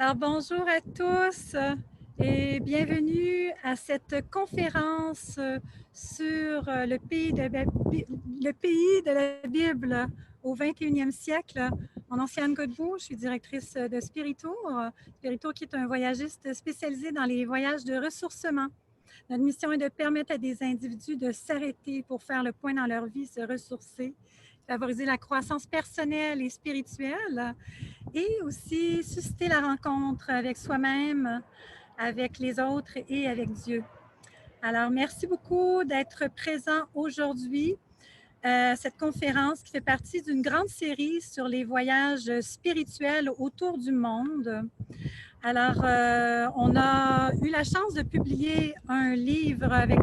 Alors, bonjour à tous et bienvenue à cette conférence sur le pays de la Bible au 21e siècle. Mon nom est Anne Godbout, je suis directrice de Spiritour. Spiritour qui est un voyagiste spécialisé dans les voyages de ressourcement. Notre mission est de permettre à des individus de s'arrêter pour faire le point dans leur vie, se ressourcer, favoriser la croissance personnelle et spirituelle et aussi susciter la rencontre avec soi-même, avec les autres et avec Dieu. Alors, merci beaucoup d'être présent aujourd'hui. Cette conférence qui fait partie d'une grande série sur les voyages spirituels autour du monde. Alors, on a eu la chance de publier un livre avec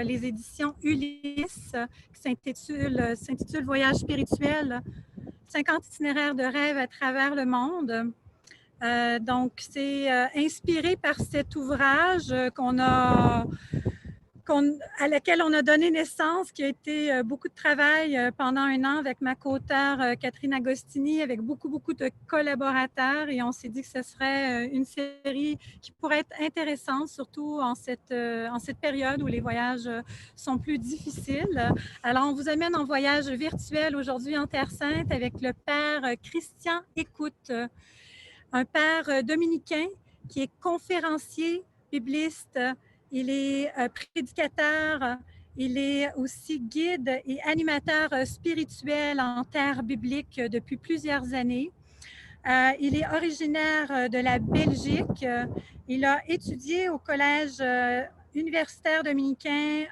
les éditions Ulysse qui s'intitule Voyage spirituel, 50 itinéraires de rêve à travers le monde. Donc, c'est inspiré par cet ouvrage à laquelle on a donné naissance, qui a été beaucoup de travail pendant un an avec ma co-auteure Catherine Agostini, avec beaucoup de collaborateurs. Et on s'est dit que ce serait une série qui pourrait être intéressante, surtout en cette période où les voyages sont plus difficiles. Alors, on vous amène en voyage virtuel aujourd'hui en Terre Sainte avec le père Christian Écoute, un père dominicain qui est conférencier, bibliste, il est prédicateur, il est aussi guide et animateur spirituel en terre biblique depuis plusieurs années. Il est originaire de la Belgique. Il a étudié au collège universitaire dominicain,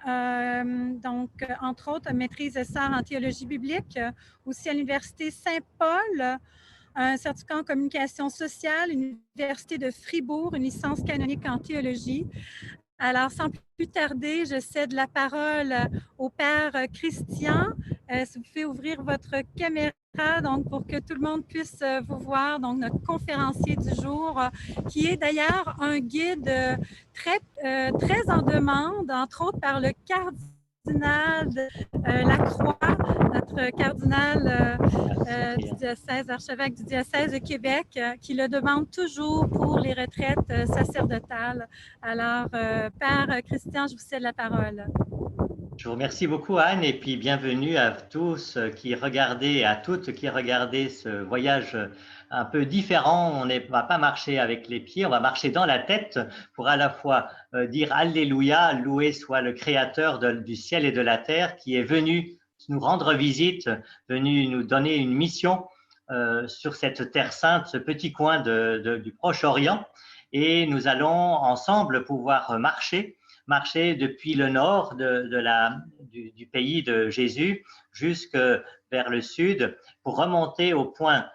donc entre autres, maîtrise et sort en théologie biblique, aussi à l'université Saint-Paul, un certificat en communication sociale, l'Université de Fribourg, une licence canonique en théologie. Alors, sans plus tarder, je cède la parole au père Christian. Si vous pouvez ouvrir votre caméra donc, pour que tout le monde puisse vous voir, donc notre conférencier du jour, qui est d'ailleurs un guide très en demande, entre autres par le cardinal Lacroix, notre cardinal du diocèse, archevêque du diocèse de Québec, qui le demande toujours pour les retraites sacerdotales. Alors, Père Christian, je vous cède la parole. Je vous remercie beaucoup, Anne, et puis bienvenue à tous qui regardaient, à toutes qui regardaient ce voyage un peu différent. On ne va pas marcher avec les pieds, on va marcher dans la tête pour à la fois dire Alléluia, loué soit le Créateur du ciel et de la terre qui est venu nous rendre visite, venu nous donner une mission sur cette terre sainte, ce petit coin du Proche-Orient. Et nous allons ensemble pouvoir marcher depuis le nord du pays de Jésus jusque vers le sud pour remonter au point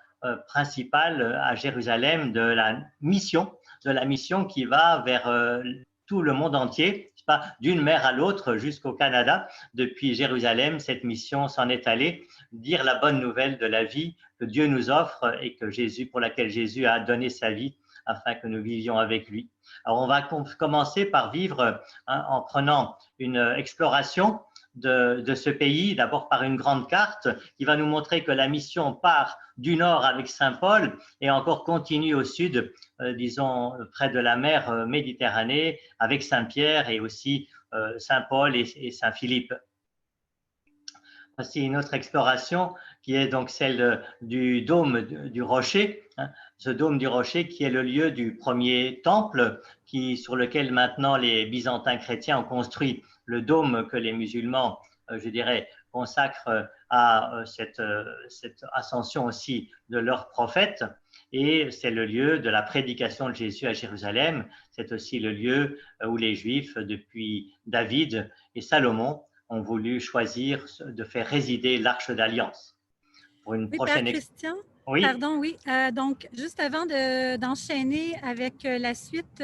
principal à Jérusalem de la mission qui va vers tout le monde entier, d'une mer à l'autre jusqu'au Canada. Depuis Jérusalem, cette mission s'en est allée, dire la bonne nouvelle de la vie que Dieu nous offre et pour laquelle Jésus a donné sa vie afin que nous vivions avec lui. Alors, on va commencer par vivre en prenant une exploration de ce pays, d'abord par une grande carte qui va nous montrer que la mission part du nord avec Saint-Paul et encore continue au sud, disons près de la mer Méditerranée avec Saint-Pierre et aussi Saint-Paul et Saint-Philippe. Voici une autre exploration qui est donc celle du dôme du rocher, ce dôme du rocher qui est le lieu du premier temple sur lequel maintenant les byzantins chrétiens ont construit le dôme que les musulmans, je dirais, consacrent à cette ascension aussi de leur prophète. Et c'est le lieu de la prédication de Jésus à Jérusalem. C'est aussi le lieu où les Juifs, depuis David et Salomon, ont voulu choisir de faire résider l'Arche d'Alliance. Pour une prochaine Père Christian, oui. Pardon, oui. Donc, juste avant d'enchaîner avec la suite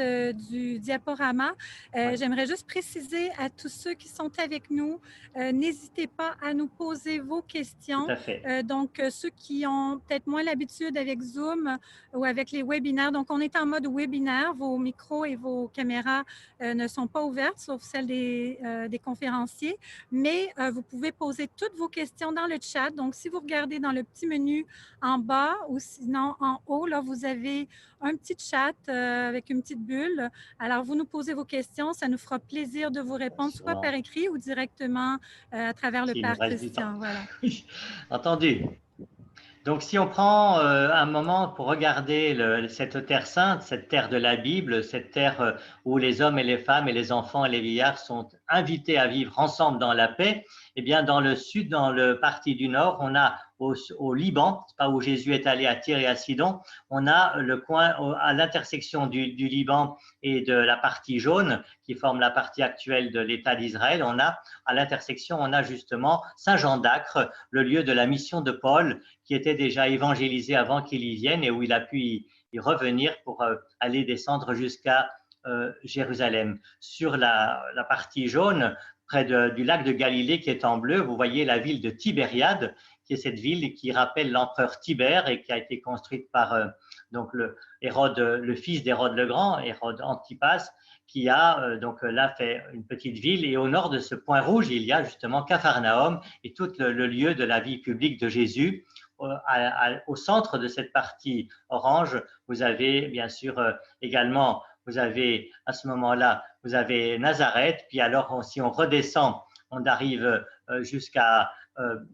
du diaporama, j'aimerais juste préciser à tous ceux qui sont avec nous, n'hésitez pas à nous poser vos questions. Tout à fait. Donc, ceux qui ont peut-être moins l'habitude avec Zoom ou avec les webinaires, donc on est en mode webinaire, vos micros et vos caméras ne sont pas ouvertes, sauf celles des conférenciers, mais vous pouvez poser toutes vos questions dans le chat. Donc, si vous regardez dans le petit menu en bas bas ou sinon en haut, là, vous avez un petit chat avec une petite bulle. Alors, vous nous posez vos questions. Ça nous fera plaisir de vous répondre, soit par Sûrement, écrit ou directement à travers le s'il nous Père reste du temps. Christian. Voilà. Entendu. Donc, si on prend un moment pour regarder cette terre sainte, cette terre de la Bible, cette terre où les hommes et les femmes et les enfants et les vieillards sont invités à vivre ensemble dans la paix, eh bien, dans le sud, dans le parti du nord, on a au Liban, pas où Jésus est allé à Tyr et à Sidon, on a le coin à l'intersection du Liban et de la partie jaune qui forme la partie actuelle de l'État d'Israël. On a à l'intersection, on a justement Saint-Jean d'Acre, le lieu de la mission de Paul, qui était déjà évangélisé avant qu'il y vienne et où il a pu y revenir pour aller descendre jusqu'à Jérusalem. Sur la partie jaune, près du lac de Galilée qui est en bleu, vous voyez la ville de Tibériade, qui est cette ville qui rappelle l'empereur Tibère et qui a été construite par donc Hérode, le fils d'Hérode le Grand, Hérode Antipas, qui a donc là fait une petite ville. Et au nord de ce point rouge, il y a justement Capharnaüm et tout le lieu de la vie publique de Jésus. Au centre de cette partie orange, vous avez bien sûr également, vous avez à ce moment-là, vous avez Nazareth, puis alors si on redescend, on arrive jusqu'à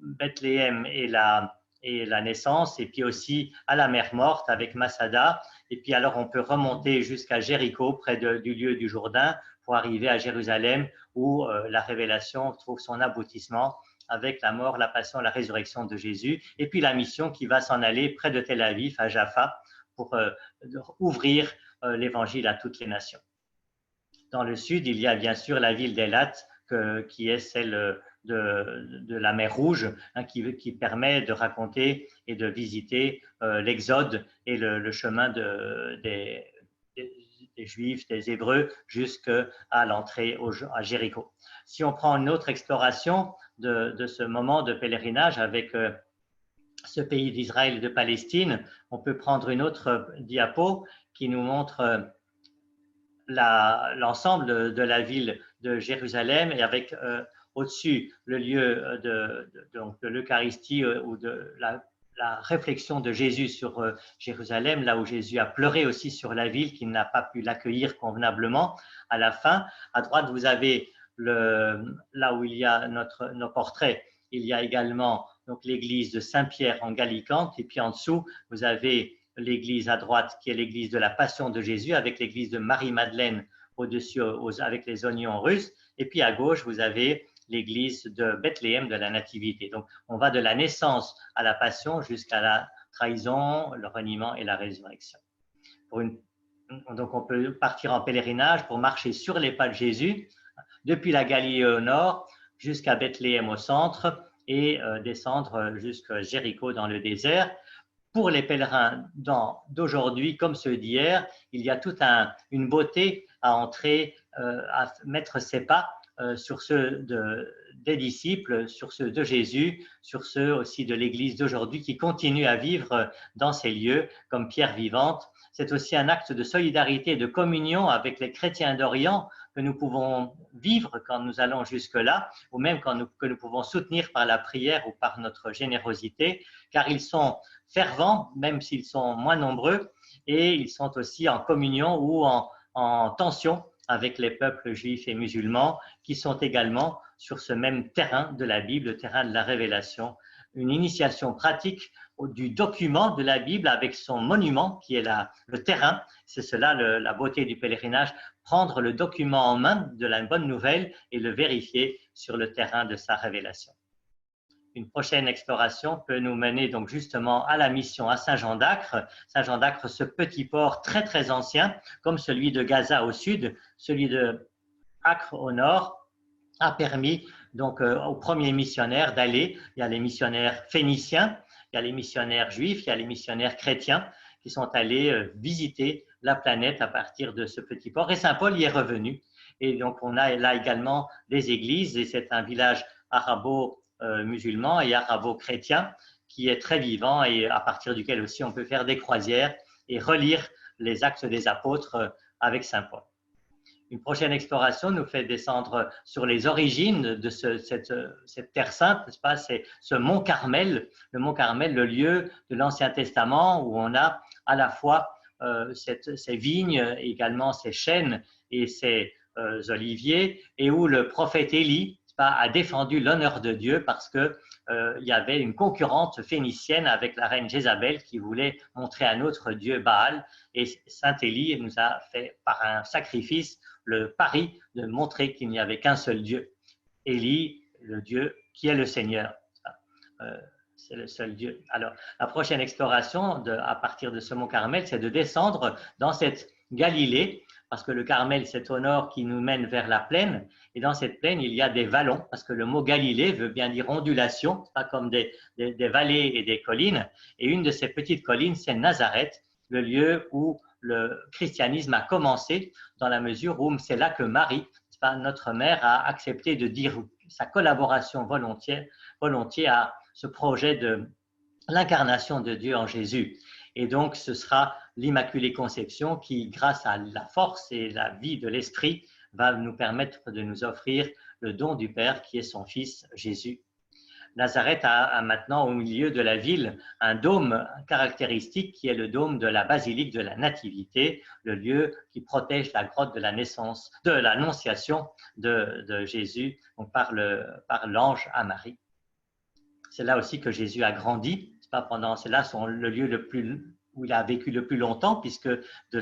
Bethléem et la naissance, et puis aussi à la mer Morte avec Masada, et puis alors on peut remonter jusqu'à Jéricho, près du lieu du Jourdain, pour arriver à Jérusalem, où la révélation trouve son aboutissement avec la mort, la passion, la résurrection de Jésus, et puis la mission qui va s'en aller près de Tel Aviv, à Jaffa, pour ouvrir l'évangile à toutes les nations. Dans le sud, il y a bien sûr la ville d'Elat, qui est celle de la mer Rouge, hein, qui permet de raconter et de visiter l'Exode et le chemin des Juifs, des Hébreux, jusqu'à l'entrée à Jéricho. Si on prend une autre exploration de ce moment de pèlerinage avec ce pays d'Israël et de Palestine, on peut prendre une autre diapo qui nous montre l'ensemble de la ville de Jérusalem et avec au-dessus le lieu de l'Eucharistie ou de la réflexion de Jésus sur Jérusalem, là où Jésus a pleuré aussi sur la ville qui n'a pas pu l'accueillir convenablement. À la fin, à droite, vous avez là où il y a nos portraits, il y a également donc l'église de Saint-Pierre en Gallicante, et puis en dessous, vous avez l'église à droite qui est l'église de la Passion de Jésus avec l'église de Marie-Madeleine au-dessus avec les oignons russes, et puis à gauche, vous avez l'église de Bethléem de la Nativité. Donc, on va de la naissance à la Passion jusqu'à la trahison, le reniement et la résurrection. Donc, on peut partir en pèlerinage pour marcher sur les pas de Jésus, depuis la Galilée au nord jusqu'à Bethléem au centre et descendre jusqu'à Jéricho dans le désert. Pour les pèlerins d'aujourd'hui comme ceux d'hier, il y a toute une beauté à entrer, à mettre ses pas sur ceux des disciples, sur ceux de Jésus, sur ceux aussi de l'Église d'aujourd'hui qui continuent à vivre dans ces lieux comme pierre vivante. C'est aussi un acte de solidarité et de communion avec les chrétiens d'Orient que nous pouvons vivre quand nous allons jusque-là, ou même que nous pouvons soutenir par la prière ou par notre générosité, car ils sont fervents, même s'ils sont moins nombreux, et ils sont aussi en communion ou en tension avec les peuples juifs et musulmans qui sont également sur ce même terrain de la Bible, le terrain de la révélation, une initiation pratique du document de la Bible avec son monument qui est le terrain. C'est cela la beauté du pèlerinage, prendre le document en main de la bonne nouvelle et le vérifier sur le terrain de sa révélation. Une prochaine exploration peut nous mener donc justement à la mission à Saint-Jean d'Acre. Saint-Jean d'Acre, ce petit port très très ancien, comme celui de Gaza au sud, celui de Acre au nord, a permis donc aux premiers missionnaires d'aller. Il y a les missionnaires phéniciens, il y a les missionnaires juifs, il y a les missionnaires chrétiens qui sont allés visiter la planète à partir de ce petit port. Et Saint Paul y est revenu. Et donc on a là également des églises, et c'est un village arabo-musulman et arabo-chrétien qui est très vivant et à partir duquel aussi on peut faire des croisières et relire les Actes des Apôtres avec Saint Paul. Une prochaine exploration nous fait descendre sur les origines de cette terre sainte, n'est-ce pas? C'est ce mont Carmel, le lieu de l'Ancien Testament où on a à la fois ces vignes, également ces chênes et ces oliviers, et où le prophète Élie a défendu l'honneur de Dieu parce que il y avait une concurrente phénicienne avec la reine Jézabel qui voulait montrer un autre dieu Baal, et saint Élie nous a fait par un sacrifice le pari de montrer qu'il n'y avait qu'un seul Dieu, Élie, le Dieu qui est le Seigneur. C'est le seul Dieu. Alors, la prochaine exploration à partir de ce mont Carmel, c'est de descendre dans cette Galilée, parce que le Carmel, c'est au nord qui nous mène vers la plaine, et dans cette plaine, il y a des vallons, parce que le mot Galilée veut bien dire ondulation, pas comme des vallées et des collines, et une de ces petites collines, c'est Nazareth, le lieu où le christianisme a commencé, dans la mesure où c'est là que Marie, notre mère, a accepté de dire sa collaboration volontiers à ce projet de l'incarnation de Dieu en Jésus. Et donc, ce sera l'Immaculée Conception qui, grâce à la force et la vie de l'Esprit, va nous permettre de nous offrir le don du Père qui est son Fils Jésus. Nazareth a maintenant au milieu de la ville un dôme caractéristique qui est le dôme de la basilique de la Nativité, le lieu qui protège la grotte de la naissance, de l'annonciation de Jésus par l'ange à Marie. C'est là aussi que Jésus a grandi. C'est là le lieu où il a vécu le plus longtemps, puisque de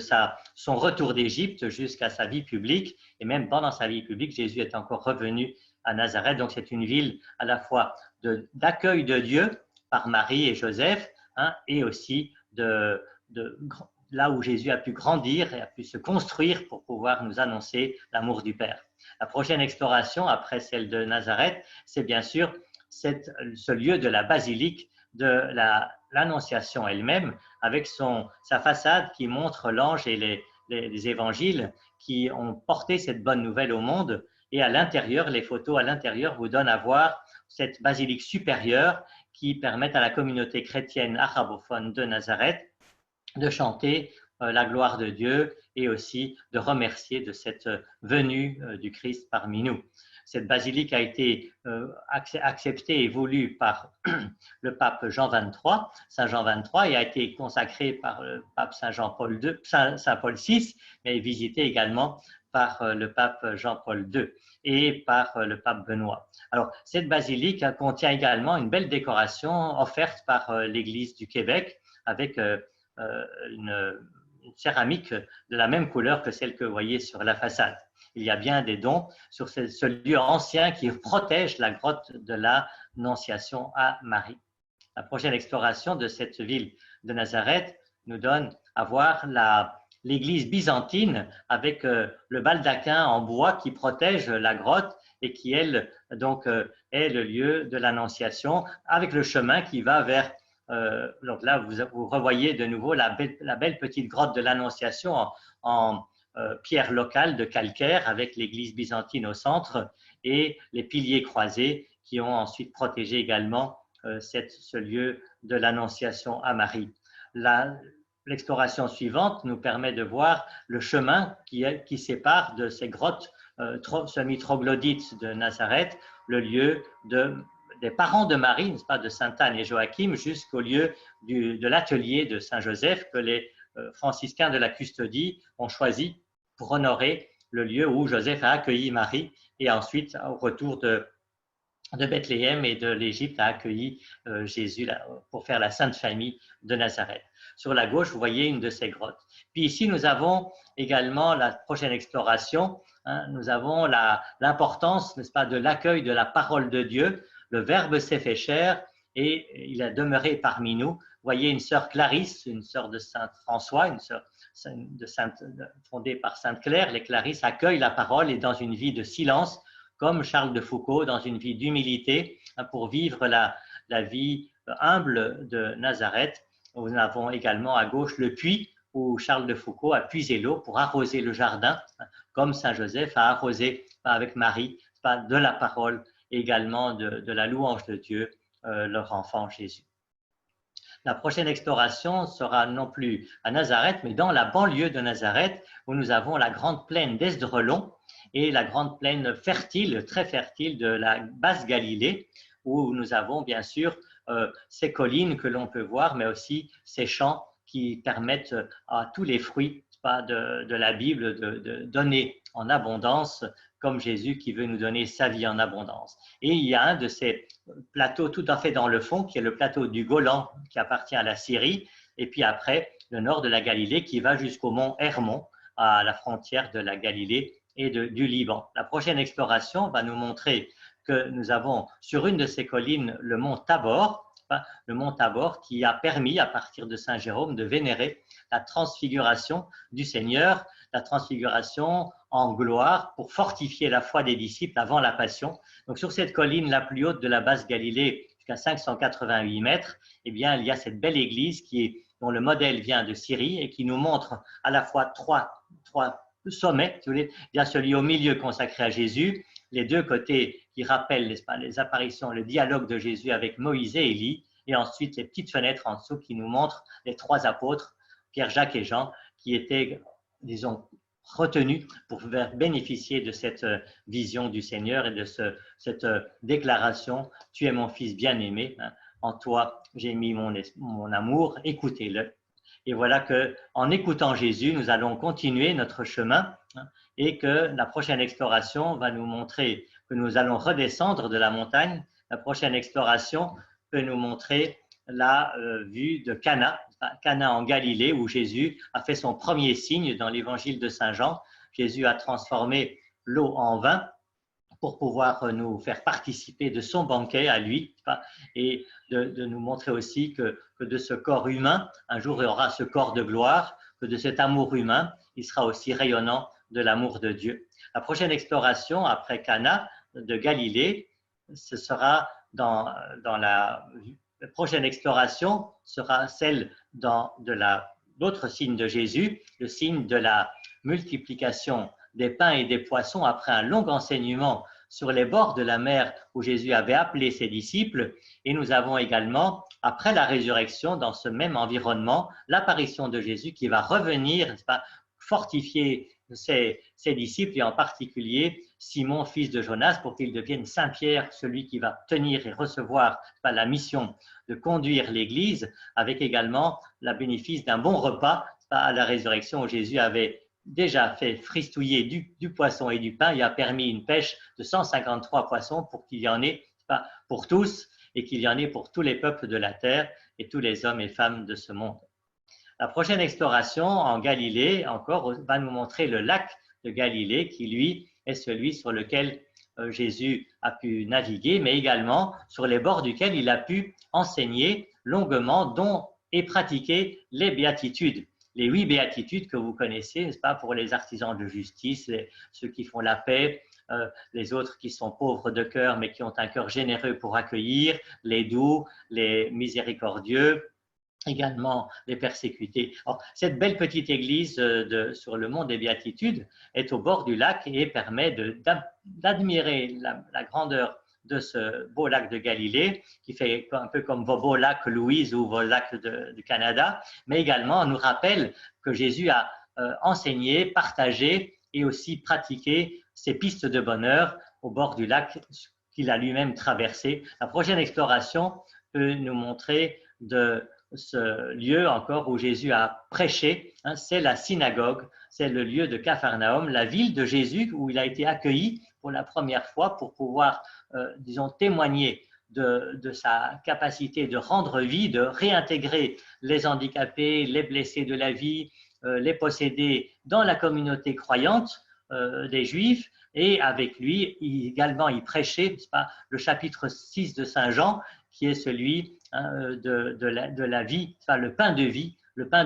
son retour d'Égypte jusqu'à sa vie publique, et même pendant sa vie publique, Jésus est encore revenu à Nazareth. Donc c'est une ville à la fois d'accueil de Dieu par Marie et Joseph, et aussi là où Jésus a pu grandir et a pu se construire pour pouvoir nous annoncer l'amour du Père. La prochaine exploration, après celle de Nazareth, c'est bien sûr ce lieu de la basilique de l'Annonciation elle-même, avec sa façade qui montre l'ange et les évangiles qui ont porté cette bonne nouvelle au monde. Et à l'intérieur, les photos à l'intérieur vous donnent à voir cette basilique supérieure qui permet à la communauté chrétienne arabophone de Nazareth de chanter la gloire de Dieu et aussi de remercier de cette venue du Christ parmi nous. Cette basilique a été acceptée et voulue par le pape Saint Jean XXIII, et a été consacrée par le pape Saint Paul VI, mais visitée également par le pape Jean-Paul II et par le pape Benoît. Alors, cette basilique contient également une belle décoration offerte par l'Église du Québec avec une céramique de la même couleur que celle que vous voyez sur la façade. Il y a bien des dons sur ce lieu ancien qui protège la grotte de l'Annonciation à Marie. La prochaine exploration de cette ville de Nazareth nous donne à voir l'église byzantine avec le baldaquin en bois qui protège la grotte et qui, elle, donc, est le lieu de l'Annonciation, avec le chemin qui va vers donc là, vous revoyez de nouveau la belle petite grotte de l'Annonciation en pierre locale de calcaire avec l'église byzantine au centre et les piliers croisés qui ont ensuite protégé également ce lieu de l'Annonciation à Marie. L'exploration suivante nous permet de voir le chemin qui sépare de ces grottes semi-troglodytes de Nazareth, le lieu des parents de Marie, n'est-ce pas, de Sainte Anne et Joachim, jusqu'au lieu de l'atelier de Saint-Joseph que les franciscains de la Custodie ont choisi pour honorer le lieu où Joseph a accueilli Marie et ensuite, au retour de Bethléem et de l'Égypte, a accueilli Jésus pour faire la Sainte Famille de Nazareth. Sur la gauche, vous voyez une de ces grottes. Puis ici, nous avons également la prochaine exploration. Nous avons l'importance, n'est-ce pas, de l'accueil de la parole de Dieu. Le Verbe s'est fait chair et il a demeuré parmi nous. Vous voyez une sœur Clarisse, une sœur de Saint François, une sœur fondée par Sainte Claire. Les Clarisses accueillent la parole et dans une vie de silence, comme Charles de Foucauld, dans une vie d'humilité, pour vivre la vie humble de Nazareth. Nous avons également à gauche le puits où Charles de Foucauld a puisé l'eau pour arroser le jardin, comme Saint Joseph a arrosé avec Marie de la parole, également de la louange de Dieu, leur enfant Jésus. La prochaine exploration sera non plus à Nazareth, mais dans la banlieue de Nazareth, où nous avons la grande plaine d'Esdraelon et la grande plaine fertile, très fertile de la basse Galilée, où nous avons bien sûr ces collines que l'on peut voir, mais aussi ces champs qui permettent à tous les fruits de la Bible de donner en abondance, comme Jésus qui veut nous donner sa vie en abondance. Et il y a un de ces plateaux tout à fait dans le fond, qui est le plateau du Golan, qui appartient à la Syrie, et puis après le nord de la Galilée, qui va jusqu'au mont Hermon, à la frontière de la Galilée et du Liban. La prochaine exploration va nous montrer que nous avons sur une de ces collines le mont Tabor, qui a permis à partir de Saint Jérôme de vénérer la transfiguration du Seigneur, la transfiguration en gloire pour fortifier la foi des disciples avant la passion. Donc sur cette colline la plus haute de la basse Galilée, jusqu'à 588 mètres, eh bien, il y a cette belle église dont le modèle vient de Syrie et qui nous montre à la fois trois sommets. Si vous voulez. Il y a celui au milieu consacré à Jésus, les deux côtés qui rappellent les apparitions, le dialogue de Jésus avec Moïse et Élie, et ensuite les petites fenêtres en dessous qui nous montrent les trois apôtres, Pierre, Jacques et Jean, qui étaient, disons, retenus pour bénéficier de cette vision du Seigneur et de cette déclaration « Tu es mon fils bien-aimé, en toi j'ai mis mon amour, écoutez-le ». Et voilà qu'en écoutant Jésus, nous allons continuer notre chemin et que la prochaine exploration va nous montrer que nous allons redescendre de la montagne. La prochaine exploration peut nous montrer la vue de Cana en Galilée, où Jésus a fait son premier signe dans l'évangile de Saint Jean. Jésus a transformé l'eau en vin pour pouvoir nous faire participer de son banquet à lui et de nous montrer aussi que de ce corps humain, un jour il y aura ce corps de gloire, que de cet amour humain, il sera aussi rayonnant de l'amour de Dieu. La prochaine exploration après Cana de Galilée, ce sera dans la prochaine exploration sera celle l'autre signe de Jésus, le signe de la multiplication des pains et des poissons après un long enseignement sur les bords de la mer où Jésus avait appelé ses disciples. Et nous avons également, après la résurrection, dans ce même environnement, l'apparition de Jésus qui va revenir, n'est-ce pas, fortifier ses disciples et en particulier Simon, fils de Jonas, pour qu'il devienne Saint Pierre, celui qui va tenir et recevoir la mission de conduire l'Église, avec également le bénéfice d'un bon repas à la résurrection où Jésus avait déjà fait fristouiller du poisson et du pain. Il a permis une pêche de 153 poissons pour qu'il y en ait pour tous et qu'il y en ait pour tous les peuples de la terre et tous les hommes et femmes de ce monde. La prochaine exploration en Galilée encore va nous montrer le lac de Galilée qui, lui, est celui sur lequel Jésus a pu naviguer, mais également sur les bords duquel il a pu enseigner longuement, dont et pratiquer les béatitudes. Les 8 béatitudes que vous connaissez, n'est-ce pas, pour les artisans de justice, ceux qui font la paix, les autres qui sont pauvres de cœur mais qui ont un cœur généreux pour accueillir, les doux, les miséricordieux, également les persécutés. Alors, cette belle petite église sur le mont des Béatitudes est au bord du lac et permet d'admirer la grandeur de ce beau lac de Galilée, qui fait un peu comme vos beaux lacs Louise ou vos lacs du Canada, mais également nous rappelle que Jésus a enseigné, partagé et aussi pratiqué ces pistes de bonheur au bord du lac qu'il a lui-même traversé. La prochaine exploration peut nous montrer de ce lieu encore où Jésus a prêché, c'est la synagogue, c'est le lieu de Capharnaüm, la ville de Jésus où il a été accueilli pour la première fois pour pouvoir, disons, témoigner de sa capacité de rendre vie, de réintégrer les handicapés, les blessés de la vie, les possédés dans la communauté croyante des Juifs. Et avec lui, également, il prêchait, n'est-ce pas, le chapitre 6 de Saint Jean, qui est celui de la vie, enfin, le pain de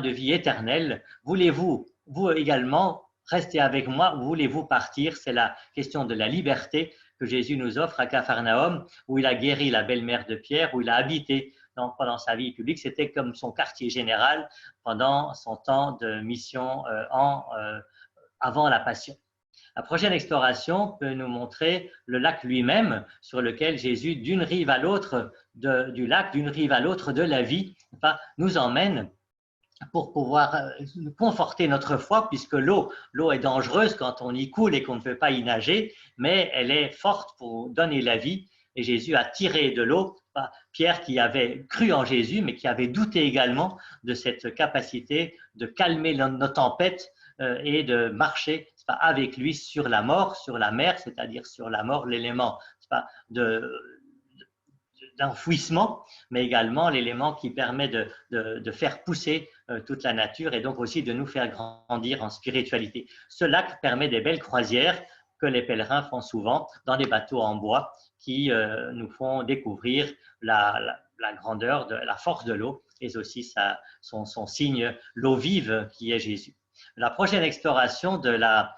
vie éternel. Voulez-vous, vous également, rester avec moi ou voulez-vous partir? C'est la question de la liberté que Jésus nous offre à Capharnaüm, où il a guéri la belle-mère de Pierre, où il a habité pendant sa vie publique. C'était comme son quartier général pendant son temps de mission avant la Passion. La prochaine exploration peut nous montrer le lac lui-même, sur lequel Jésus, d'une rive à l'autre du lac, d'une rive à l'autre de la vie, nous emmène pour pouvoir conforter notre foi, puisque l'eau est dangereuse quand on y coule et qu'on ne peut pas y nager, mais elle est forte pour donner la vie. Et Jésus a tiré de l'eau Pierre, qui avait cru en Jésus, mais qui avait douté également de cette capacité de calmer nos tempêtes et de marcher avec lui sur la mort, sur la mer, c'est-à-dire sur la mort, l'élément d'enfouissement, mais également l'élément qui permet de faire pousser toute la nature et donc aussi de nous faire grandir en spiritualité. Ce lac permet des belles croisières que les pèlerins font souvent dans des bateaux en bois qui nous font découvrir la grandeur, la force de l'eau et aussi son signe, l'eau vive qui est Jésus. La prochaine exploration de la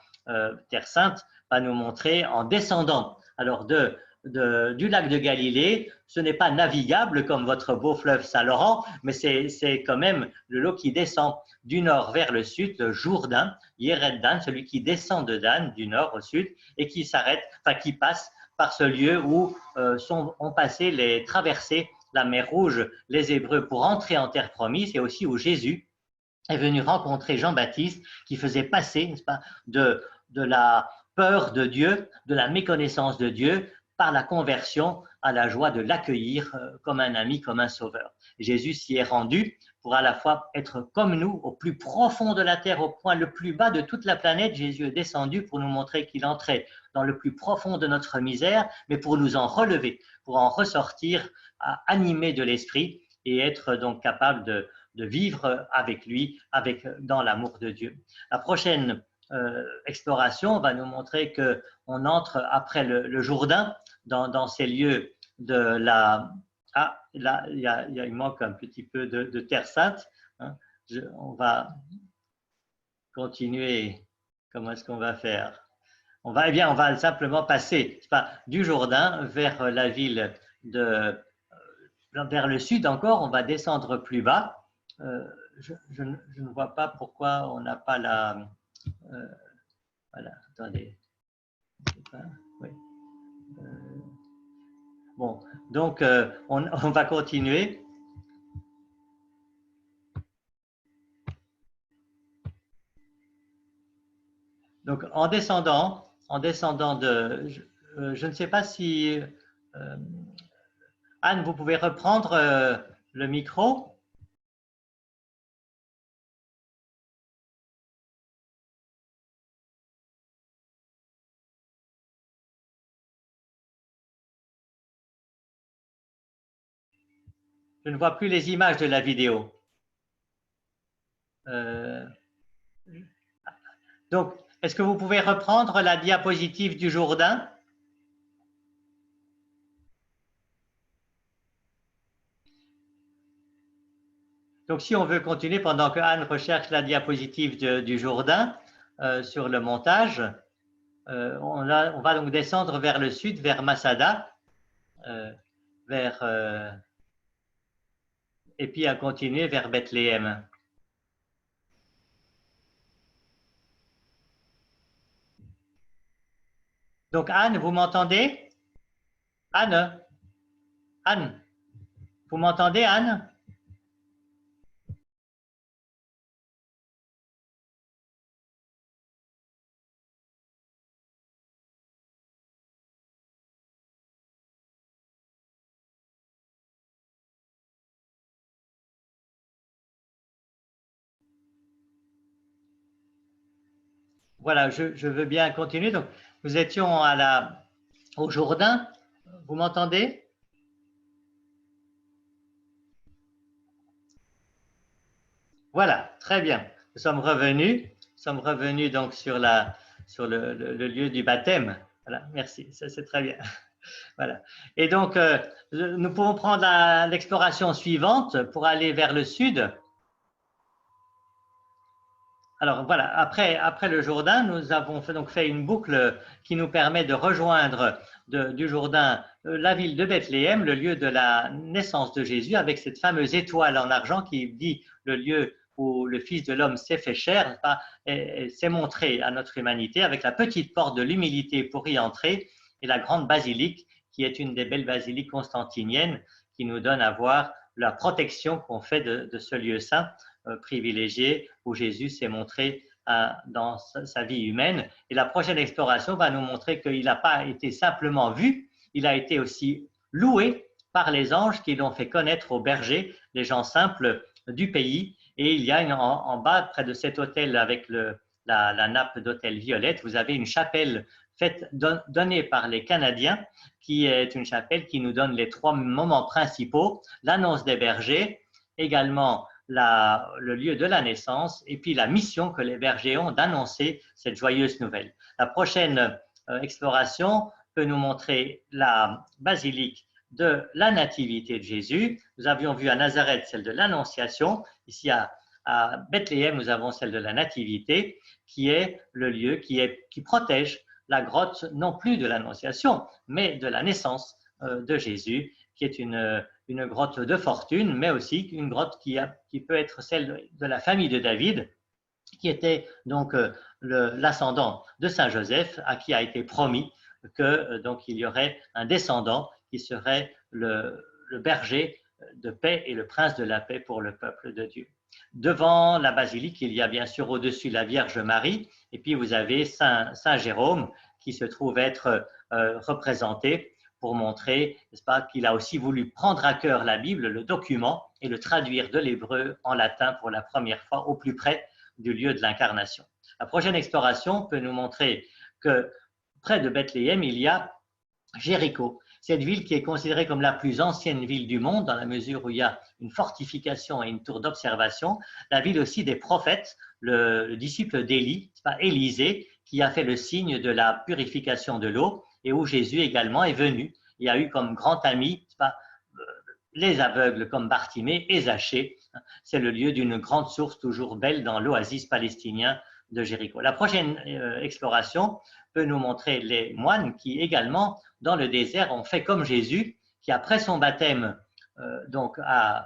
Terre Sainte va nous montrer en descendant alors du lac de Galilée. Ce n'est pas navigable comme votre beau fleuve Saint-Laurent, mais c'est quand même de l'eau qui descend du nord vers le sud, le Jourdain, Yered Dan, celui qui descend de Dan, du nord au sud, et qui qui passe par ce lieu où ont passé traversé la mer Rouge les Hébreux pour entrer en terre promise, et aussi où Jésus est venu rencontrer Jean-Baptiste qui faisait passer, n'est-ce pas, de la peur de Dieu, de la méconnaissance de Dieu, par la conversion à la joie de l'accueillir comme un ami, comme un sauveur. Jésus s'y est rendu pour à la fois être comme nous, au plus profond de la terre, au point le plus bas de toute la planète. Jésus est descendu pour nous montrer qu'il entrait dans le plus profond de notre misère, mais pour nous en relever, pour en ressortir animé de l'esprit et être donc capable de vivre avec lui, dans l'amour de Dieu. La prochaine exploration va nous montrer qu'on entre après le Jourdain dans ces lieux de la... Ah, là, il manque un petit peu de Terre Sainte. Hein. On va continuer. Comment est-ce qu'on va faire? On va simplement passer du Jourdain vers la ville vers le sud encore. On va descendre plus bas. Je ne vois pas pourquoi on n'a pas la... voilà, attendez. Oui. Bon, donc on va continuer. Donc en descendant je ne sais pas si Anne, vous pouvez reprendre le micro. Je ne vois plus les images de la vidéo. Donc, est-ce que vous pouvez reprendre la diapositive du Jourdain? Donc, si on veut continuer pendant que Anne recherche la diapositive du Jourdain sur le montage, on va donc descendre vers le sud, vers Masada, et puis à continuer vers Bethléem. Donc Anne, vous m'entendez? Anne, vous m'entendez Anne? Voilà, je veux bien continuer. Donc, nous étions au Jourdain. Vous m'entendez? Voilà, très bien. Nous sommes revenus. Donc sur le lieu du baptême. Voilà, merci. Ça, c'est très bien. Voilà. Et donc, nous pouvons prendre l'exploration suivante pour aller vers le sud. Alors voilà, après le Jourdain, nous avons fait une boucle qui nous permet de rejoindre du Jourdain la ville de Bethléem, le lieu de la naissance de Jésus, avec cette fameuse étoile en argent qui dit le lieu où le Fils de l'homme s'est fait chair, et s'est montré à notre humanité avec la petite porte de l'humilité pour y entrer et la grande basilique qui est une des belles basiliques constantiniennes qui nous donne à voir la protection qu'on fait de ce lieu saint privilégié où Jésus s'est montré dans sa vie humaine. Et la prochaine exploration va nous montrer qu'il n'a pas été simplement vu, il a été aussi loué par les anges qui l'ont fait connaître aux bergers, les gens simples du pays. Et il y a en bas, près de cet autel avec la nappe d'autel violette, vous avez une chapelle donnée par les Canadiens, qui est une chapelle qui nous donne les 3 moments principaux, l'annonce des bergers, également le lieu de la naissance, et puis la mission que les bergers ont d'annoncer cette joyeuse nouvelle. La prochaine exploration peut nous montrer la basilique de la Nativité de Jésus. Nous avions vu à Nazareth celle de l'Annonciation. Ici à Bethléem, nous avons celle de la Nativité, qui est le lieu qui protège la grotte, non plus de l'Annonciation, mais de la naissance de Jésus, qui est une grotte de fortune, mais aussi une grotte qui peut être celle de la famille de David, qui était donc l'ascendant de Saint Joseph, à qui a été promis que donc il y aurait un descendant qui serait le berger de paix et le prince de la paix pour le peuple de Dieu. Devant la basilique, il y a bien sûr au-dessus la Vierge Marie, et puis vous avez Saint Jérôme qui se trouve être représenté pour montrer, n'est-ce pas, qu'il a aussi voulu prendre à cœur la Bible, le document, et le traduire de l'hébreu en latin pour la première fois au plus près du lieu de l'incarnation. La prochaine exploration peut nous montrer que près de Bethléem, il y a Jéricho. Cette ville qui est considérée comme la plus ancienne ville du monde, dans la mesure où il y a une fortification et une tour d'observation, la ville aussi des prophètes, le disciple d'Élie, Élisée, qui a fait le signe de la purification de l'eau, et où Jésus également est venu. Il a eu comme grand ami les aveugles comme Bartimée et Zachée. C'est le lieu d'une grande source toujours belle dans l'oasis palestinien de Jéricho. La prochaine exploration peut nous montrer les moines qui également, dans le désert, ont fait comme Jésus, qui après son baptême, donc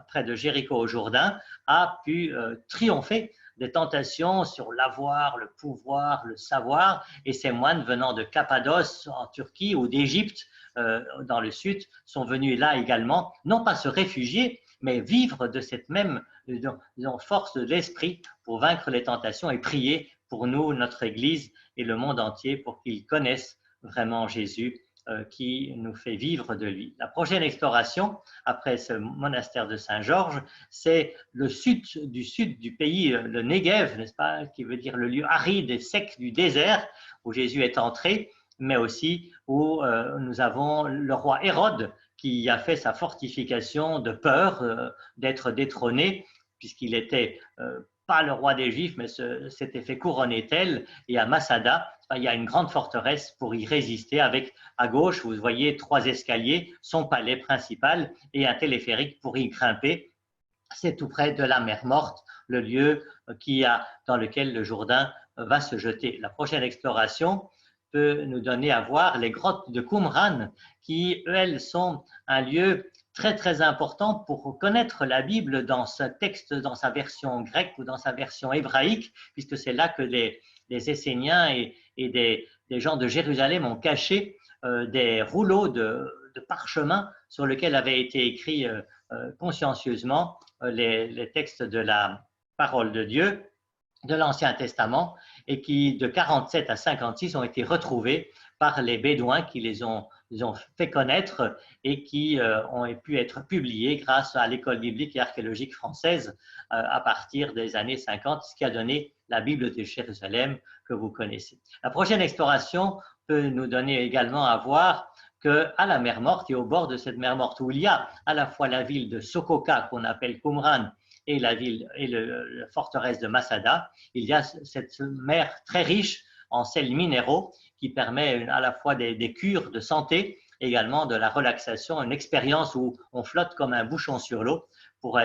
près de Jéricho au Jourdain, a pu triompher des tentations sur l'avoir, le pouvoir, le savoir, et ces moines venant de Cappadoce en Turquie ou d'Égypte dans le sud sont venus là également, non pas se réfugier, mais vivre de cette même force de l'esprit pour vaincre les tentations et prier pour nous, notre Église et le monde entier pour qu'ils connaissent vraiment Jésus qui nous fait vivre de lui. La prochaine exploration, après ce monastère de Saint-Georges, c'est le sud du pays, le Negev, n'est-ce pas, qui veut dire le lieu aride et sec du désert où Jésus est entré, mais aussi où nous avons le roi Hérode qui a fait sa fortification de peur d'être détrôné, puisqu'il était pas le roi des Juifs, mais s'était fait couronner tel. Et à Masada, il y a une grande forteresse pour y résister avec, à gauche, vous voyez 3 escaliers, son palais principal et un téléphérique pour y grimper. C'est tout près de la mer Morte, le lieu dans lequel le Jourdain va se jeter. La prochaine exploration peut nous donner à voir les grottes de Qumran, qui, elles, sont un lieu très, très important pour connaître la Bible dans ce texte, dans sa version grecque ou dans sa version hébraïque, puisque c'est là que les Esséniens et des gens de Jérusalem ont caché des rouleaux de parchemin sur lesquels avaient été écrits consciencieusement les textes de la parole de Dieu, de l'Ancien Testament, et qui, de 47 à 56, ont été retrouvés par les Bédouins qui les ont fait connaître et qui ont pu être publiés grâce à l'École biblique et archéologique française à partir des années 50, ce qui a donné la Bible de Jérusalem que vous connaissez. La prochaine exploration peut nous donner également à voir qu'à la mer Morte et au bord de cette mer Morte, où il y a à la fois la ville de Sokoka qu'on appelle Qumran et la forteresse de Masada, il y a cette mer très riche en sels minéraux qui permet à la fois des cures de santé, également de la relaxation, une expérience où on flotte comme un bouchon sur l'eau pour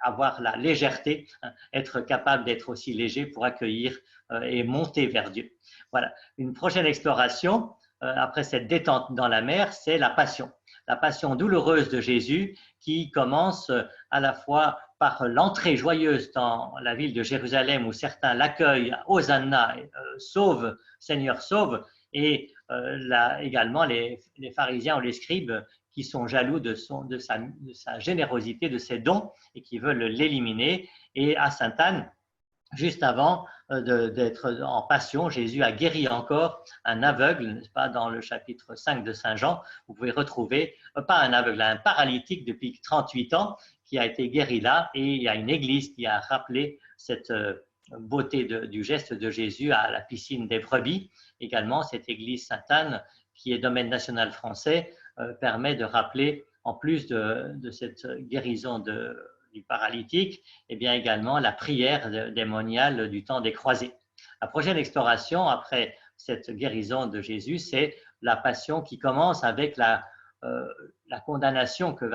avoir la légèreté, être capable d'être aussi léger pour accueillir et monter vers Dieu. Voilà. Une prochaine exploration, après cette détente dans la mer, c'est la passion douloureuse de Jésus qui commence à la fois par l'entrée joyeuse dans la ville de Jérusalem où certains l'accueillent, Hosanna, sauve, Seigneur sauve, et également les pharisiens ou les scribes qui sont jaloux de sa générosité, de ses dons et qui veulent l'éliminer. Et à Sainte-Anne, juste avant d'être en passion, Jésus a guéri encore un aveugle, n'est-ce pas, dans le chapitre 5 de Saint Jean. Vous pouvez retrouver, pas un aveugle, un paralytique depuis 38 ans qui a été guéri là, et il y a une église qui a rappelé cette beauté du geste de Jésus à la piscine des brebis. Également, cette église Sainte-Anne, qui est domaine national français, permet de rappeler, en plus de cette guérison du paralytique, et bien également la prière démoniale du temps des croisés. La prochaine exploration, après cette guérison de Jésus, c'est la passion qui commence avec la condamnation que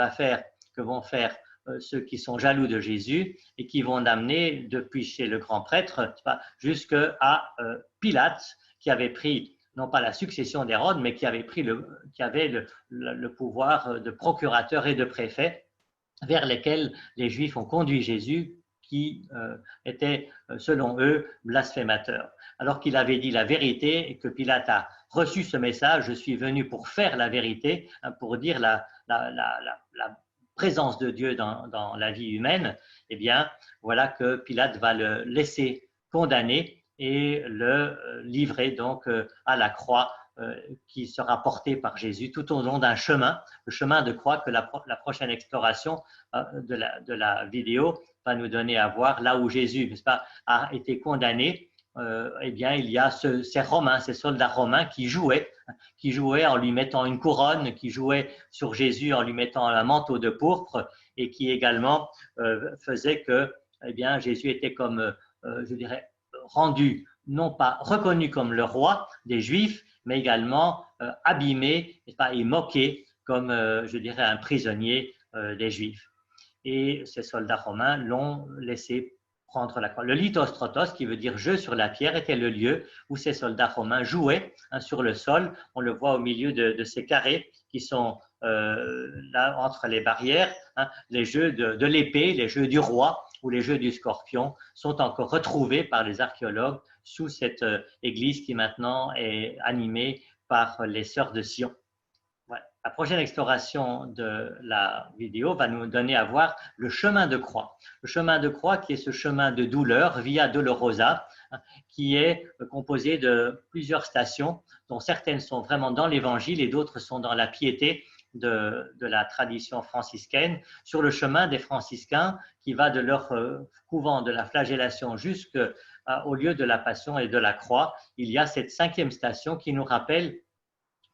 vont faire ceux qui sont jaloux de Jésus et qui vont l'amener depuis chez le grand prêtre jusqu'à Pilate, qui avait pris non pas la succession d'Hérode, mais qui avait le pouvoir de procurateur et de préfet, vers lesquels les Juifs ont conduit Jésus, qui était, selon eux, blasphémateur. Alors qu'il avait dit la vérité et que Pilate a reçu ce message, je suis venu pour faire la vérité, pour dire la présence de Dieu dans la vie humaine, eh bien, voilà que Pilate va le laisser condamner et le livrer donc à la croix qui sera portée par Jésus tout au long d'un chemin, le chemin de croix que la prochaine exploration de la vidéo va nous donner à voir, là où Jésus, n'est-ce pas, a été condamné. Eh bien, il y a ces Romains, ces soldats romains qui jouaient en lui mettant une couronne, qui jouaient sur Jésus en lui mettant un manteau de pourpre, et qui également faisaient que, eh bien, Jésus était comme, je dirais, rendu, non pas reconnu comme le roi des Juifs, mais également abîmé et moqué comme, je dirais, un prisonnier des Juifs. Et ces soldats romains l'ont laissé prendre la croix. Le lithostrotos, qui veut dire jeu sur la pierre, était le lieu où ces soldats romains jouaient sur le sol. On le voit au milieu de ces carrés qui sont là entre les barrières. Les jeux de l'épée, les jeux du roi ou les jeux du scorpion sont encore retrouvés par les archéologues sous cette église qui maintenant est animée par les sœurs de Sion. Voilà. La prochaine exploration de la vidéo va nous donner à voir le chemin de croix. Le chemin de croix qui est ce chemin de douleur, Via Dolorosa, qui est composé de plusieurs stations, dont certaines sont vraiment dans l'Évangile et d'autres sont dans la piété de la tradition franciscaine, sur le chemin des franciscains qui va de leur couvent de la flagellation jusqu'au lieu de la passion et de la croix. Il y a cette 5e station qui nous rappelle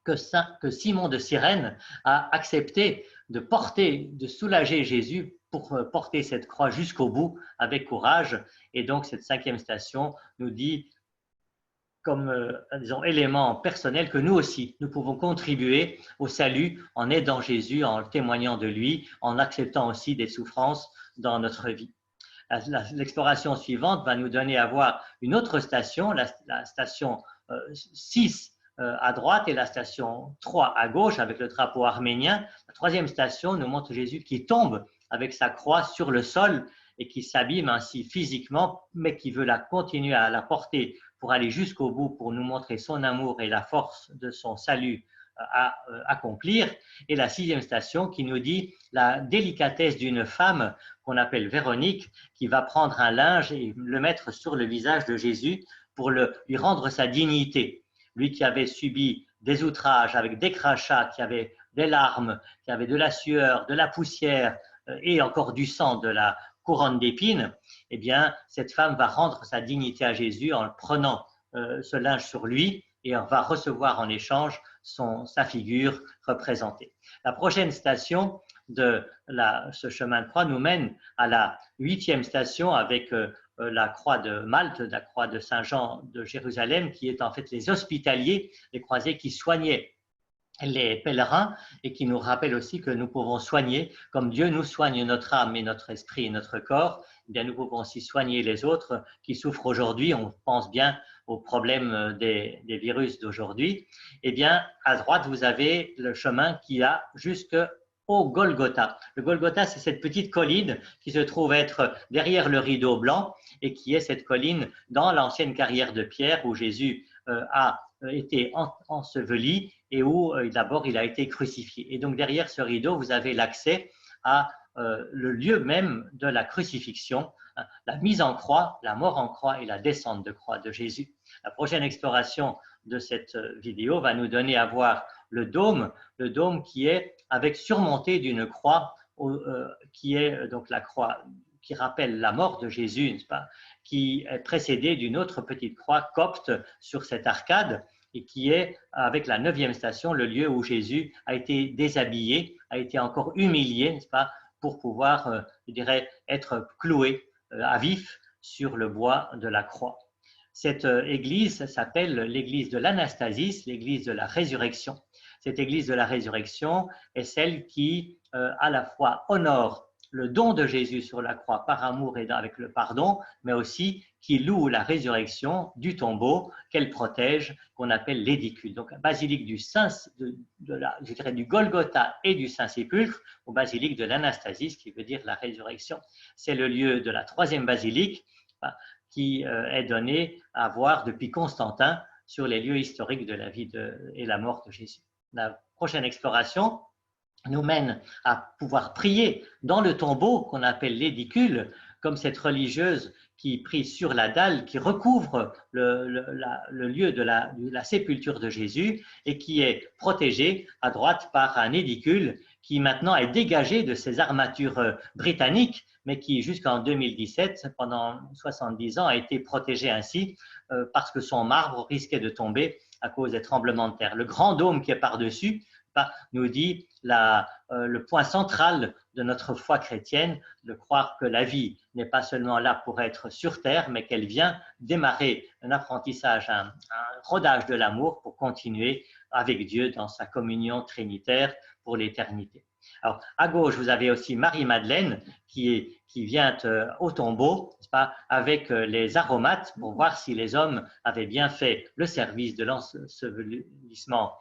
que Simon de Cyrène a accepté de soulager Jésus pour porter cette croix jusqu'au bout avec courage. Et donc cette 5e station nous dit, comme disons, élément personnel, que nous aussi, nous pouvons contribuer au salut en aidant Jésus, en témoignant de lui, en acceptant aussi des souffrances dans notre vie. L'exploration suivante va nous donner à voir une autre station, la station 6 à droite et la station 3 à gauche avec le drapeau arménien. La 3e station nous montre Jésus qui tombe avec sa croix sur le sol et qui s'abîme ainsi physiquement, mais qui veut continuer à la porter pour aller jusqu'au bout, pour nous montrer son amour et la force de son salut à accomplir. Et la 6e station qui nous dit la délicatesse d'une femme qu'on appelle Véronique, qui va prendre un linge et le mettre sur le visage de Jésus pour lui rendre sa dignité. Lui qui avait subi des outrages avec des crachats, qui avait des larmes, qui avait de la sueur, de la poussière et encore du sang, de la couronne d'épines, eh bien, cette femme va rendre sa dignité à Jésus en prenant ce linge sur lui et va recevoir en échange sa figure représentée. La prochaine station de ce chemin de croix nous mène à la 8e station avec la croix de Malte, la croix de Saint-Jean de Jérusalem, qui est en fait les hospitaliers, les croisés qui soignaient les pèlerins et qui nous rappelle aussi que nous pouvons soigner, comme Dieu nous soigne notre âme et notre esprit et notre corps, eh bien nous pouvons aussi soigner les autres qui souffrent aujourd'hui. On pense bien aux problèmes des virus d'aujourd'hui. Eh bien, à droite, vous avez le chemin qui a jusqu'à au Golgotha. Le Golgotha, c'est cette petite colline qui se trouve être derrière le rideau blanc et qui est cette colline dans l'ancienne carrière de Pierre où Jésus a été enseveli et où d'abord il a été crucifié. Et donc derrière ce rideau, vous avez l'accès à le lieu même de la crucifixion, la mise en croix, la mort en croix et la descente de croix de Jésus. La prochaine exploration de cette vidéo va nous donner à voir le dôme qui est avec surmonté d'une croix qui est donc la croix qui rappelle la mort de Jésus, n'est-ce pas, qui est précédée d'une autre petite croix copte sur cette arcade et qui est, avec la 9e station, le lieu où Jésus a été déshabillé, a été encore humilié, n'est-ce pas, pour pouvoir, je dirais, être cloué à vif sur le bois de la croix. Cette église s'appelle l'église de l'Anastasis, l'église de la résurrection. Cette église de la résurrection est celle qui, à la fois, honore le don de Jésus sur la croix par amour et avec le pardon, mais aussi qui loue la résurrection du tombeau qu'elle protège, qu'on appelle l'édicule. Donc, basilique du du Golgotha et du Saint-Sépulcre, ou basilique de l'Anastasis, qui veut dire la résurrection. C'est le lieu de la 3e basilique qui est donnée à voir depuis Constantin sur les lieux historiques de la vie et la mort de Jésus. La prochaine exploration nous mène à pouvoir prier dans le tombeau qu'on appelle l'édicule, comme cette religieuse qui prie sur la dalle, qui recouvre le lieu de la sépulture de Jésus et qui est protégée à droite par un édicule qui maintenant est dégagé de ses armatures britanniques, mais qui jusqu'en 2017, pendant 70 ans, a été protégé ainsi parce que son marbre risquait de tomber à cause des tremblements de terre. Le grand dôme qui est par-dessus nous dit le point central de notre foi chrétienne, de croire que la vie n'est pas seulement là pour être sur terre, mais qu'elle vient démarrer un apprentissage, un rodage de l'amour pour continuer avec Dieu dans sa communion trinitaire pour l'éternité. Alors, à gauche, vous avez aussi Marie-Madeleine qui vient au tombeau, n'est-ce pas, avec les aromates pour voir si les hommes avaient bien fait le service de l'ensevelissement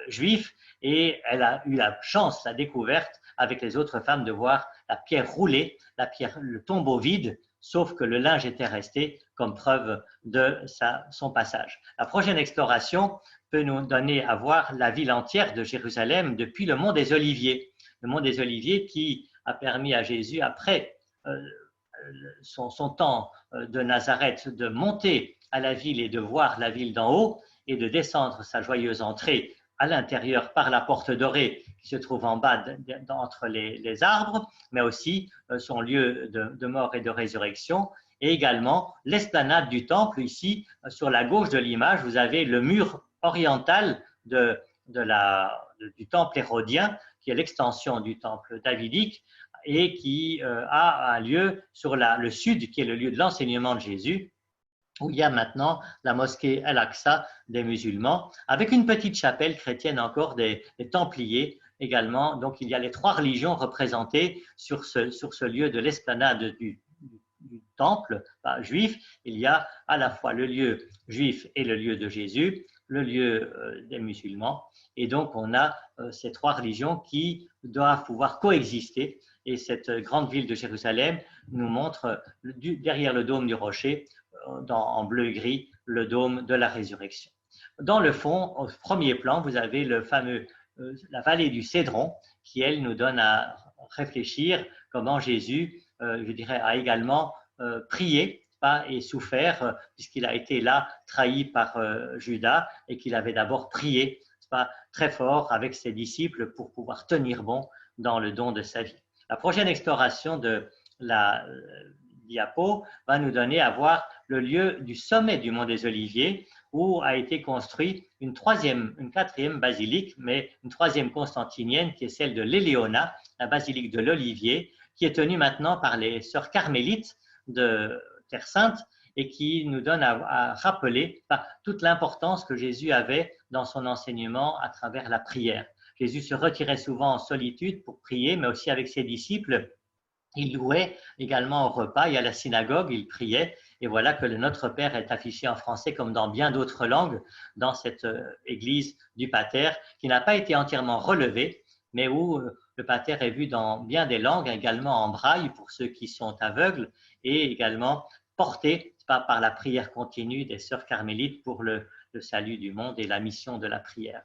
juif, et elle a eu la chance, la découverte avec les autres femmes de voir la pierre roulée, le tombeau vide, sauf que le linge était resté comme preuve de son passage. La prochaine exploration peut nous donner à voir la ville entière de Jérusalem depuis le mont des Oliviers. Le mont des Oliviers qui a permis à Jésus, après son temps de Nazareth, de monter à la ville et de voir la ville d'en haut et de descendre sa joyeuse entrée à l'intérieur par la porte dorée qui se trouve en bas entre les arbres, mais aussi son lieu de mort et de résurrection, et également l'esplanade du temple. Ici, sur la gauche de l'image, vous avez le mur oriental du temple hérodien, qui est l'extension du temple davidique, et qui a un lieu sur le sud, qui est le lieu de l'enseignement de Jésus, où il y a maintenant la mosquée Al-Aqsa des musulmans, avec une petite chapelle chrétienne encore des Templiers également. Donc, il y a les 3 religions représentées sur ce lieu de l'esplanade du temple juif. Il y a à la fois le lieu juif et le lieu de Jésus, le lieu des musulmans. Et donc, on a ces 3 religions qui doivent pouvoir coexister. Et cette grande ville de Jérusalem nous montre, derrière le dôme du rocher, en bleu et gris, le dôme de la résurrection. Dans le fond, au premier plan, vous avez la vallée du Cédron qui, elle, nous donne à réfléchir comment Jésus, je dirais, a également prié et souffert, puisqu'il a été là trahi par Judas et qu'il avait d'abord prié très fort avec ses disciples pour pouvoir tenir bon dans le don de sa vie. La prochaine exploration de la diapo va nous donner à voir le lieu du sommet du mont des Oliviers où a été construite une 4e basilique, mais une 3e constantinienne qui est celle de l'Éléona, la basilique de l'Olivier, qui est tenue maintenant par les sœurs carmélites de Terre Sainte et qui nous donne à rappeler toute l'importance que Jésus avait dans son enseignement à travers la prière. Jésus se retirait souvent en solitude pour prier, mais aussi avec ses disciples. Il louait également au repas et à la synagogue, il priait. Et voilà que le Notre Père est affiché en français comme dans bien d'autres langues dans cette église du Pater qui n'a pas été entièrement relevée, mais où Le pater est vu dans bien des langues, également en braille pour ceux qui sont aveugles, et également porté par la prière continue des sœurs carmélites pour le salut du monde et la mission de la prière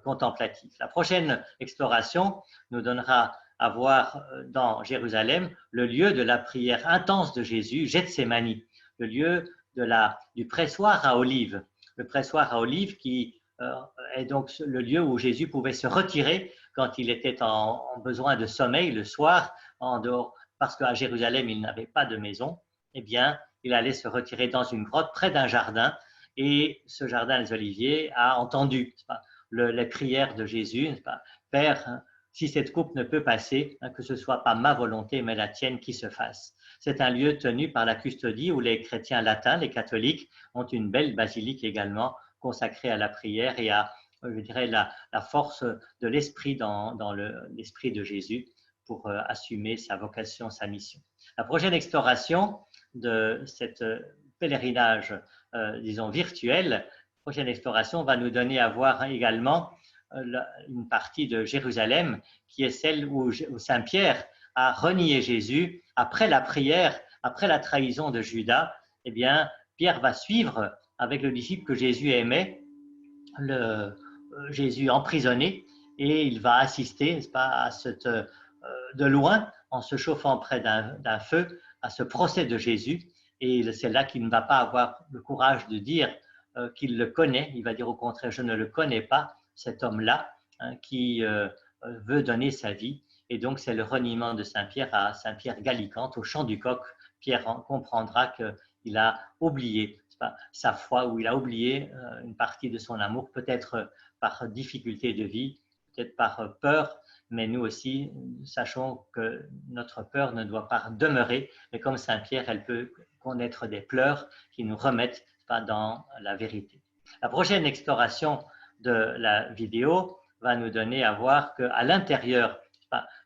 contemplative. La prochaine exploration nous donnera à voir dans Jérusalem le lieu de la prière intense de Jésus, Gethsémani, le lieu du pressoir à olives. Le pressoir à olives qui est donc le lieu où Jésus pouvait se retirer quand il était en besoin de sommeil le soir, en dehors, parce qu'à Jérusalem, il n'avait pas de maison. Eh bien, il allait se retirer dans une grotte près d'un jardin, et ce jardin des Oliviers a entendu les prières de Jésus, Père, si cette coupe ne peut passer, que ce soit pas ma volonté, mais la tienne qui se fasse. C'est un lieu tenu par la custodie où les chrétiens latins, les catholiques, ont une belle basilique également consacrée à la prière et à, je dirais, la force de l'esprit dans l'esprit de Jésus pour assumer sa vocation, sa mission. La prochaine exploration de cette pèlerinage, disons, virtuel, prochaine exploration va nous donner à voir également une partie de Jérusalem qui est celle où Saint-Pierre a renié Jésus après la prière, après la trahison de Judas. Eh bien, Pierre va suivre avec le disciple que Jésus aimait, Jésus emprisonné, et il va assister, n'est-ce pas, de loin, en se chauffant près d'un feu, à ce procès de Jésus. Et c'est là qu'il ne va pas avoir le courage de dire qu'il le connaît. Il va dire au contraire, je ne le connais pas, cet homme-là, qui veut donner sa vie. Et donc, c'est le reniement de Saint-Pierre à Saint-Pierre Gallicante, au Chant du Coq. Pierre comprendra qu'il a oublié sa foi, ou il a oublié une partie de son amour, peut-être par difficulté de vie, peut-être par peur, mais nous aussi, sachons que notre peur ne doit pas demeurer, mais comme Saint-Pierre, elle peut connaître des pleurs qui nous remettent dans la vérité. La prochaine exploration de la vidéo va nous donner à voir qu'à l'intérieur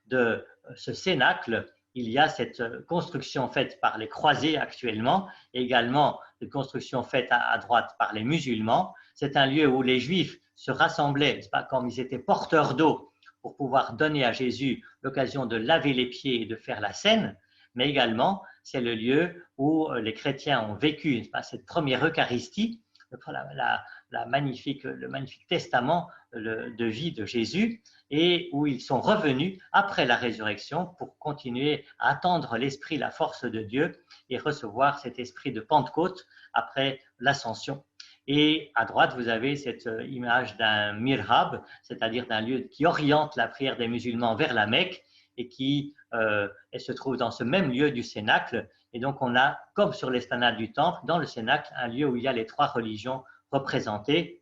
de ce cénacle, il y a cette construction faite par les croisés actuellement, et également une construction faite à droite par les musulmans. C'est un lieu où les Juifs se rassemblaient, comme ils étaient porteurs d'eau, pour pouvoir donner à Jésus l'occasion de laver les pieds et de faire la scène, mais également c'est le lieu où les chrétiens ont vécu cette première Eucharistie, le magnifique testament de vie de Jésus, et où ils sont revenus après la résurrection pour continuer à attendre l'Esprit, la force de Dieu, et recevoir cet esprit de Pentecôte après l'ascension. Et à droite, vous avez cette image d'un mihrab, c'est-à-dire d'un lieu qui oriente la prière des musulmans vers la Mecque, et qui se trouve dans ce même lieu du cénacle. Et donc, on a, comme sur l'esplanade du temple, dans le cénacle, un lieu où il y a les trois religions représentées.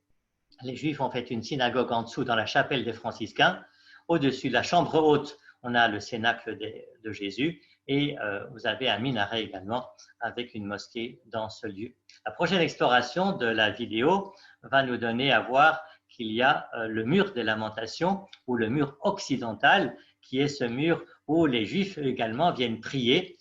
Les Juifs ont fait une synagogue en dessous dans la chapelle des franciscains. Au-dessus de la chambre haute, on a le cénacle de Jésus, et vous avez un minaret également avec une mosquée dans ce lieu. La prochaine exploration de la vidéo va nous donner à voir qu'il y a le mur des lamentations, ou le mur occidental, qui est ce mur où les Juifs également viennent prier,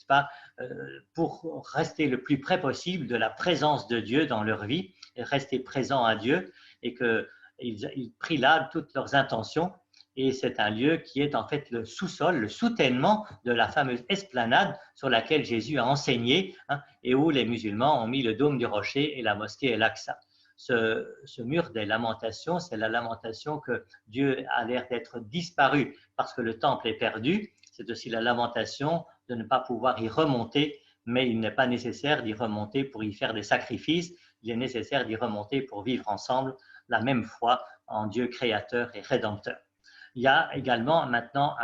pour rester le plus près possible de la présence de Dieu dans leur vie, et rester présents à Dieu, et qu'ils prient là toutes leurs intentions. Et c'est un lieu qui est en fait le sous-sol, le soutènement de la fameuse esplanade sur laquelle Jésus a enseigné, et où les musulmans ont mis le dôme du rocher et la mosquée El-Aqsa. Ce mur des lamentations, c'est la lamentation que Dieu a l'air d'être disparu parce que le temple est perdu. C'est aussi la lamentation de ne pas pouvoir y remonter, mais il n'est pas nécessaire d'y remonter pour y faire des sacrifices. Il est nécessaire d'y remonter pour vivre ensemble la même foi en Dieu créateur et rédempteur. Il y a également maintenant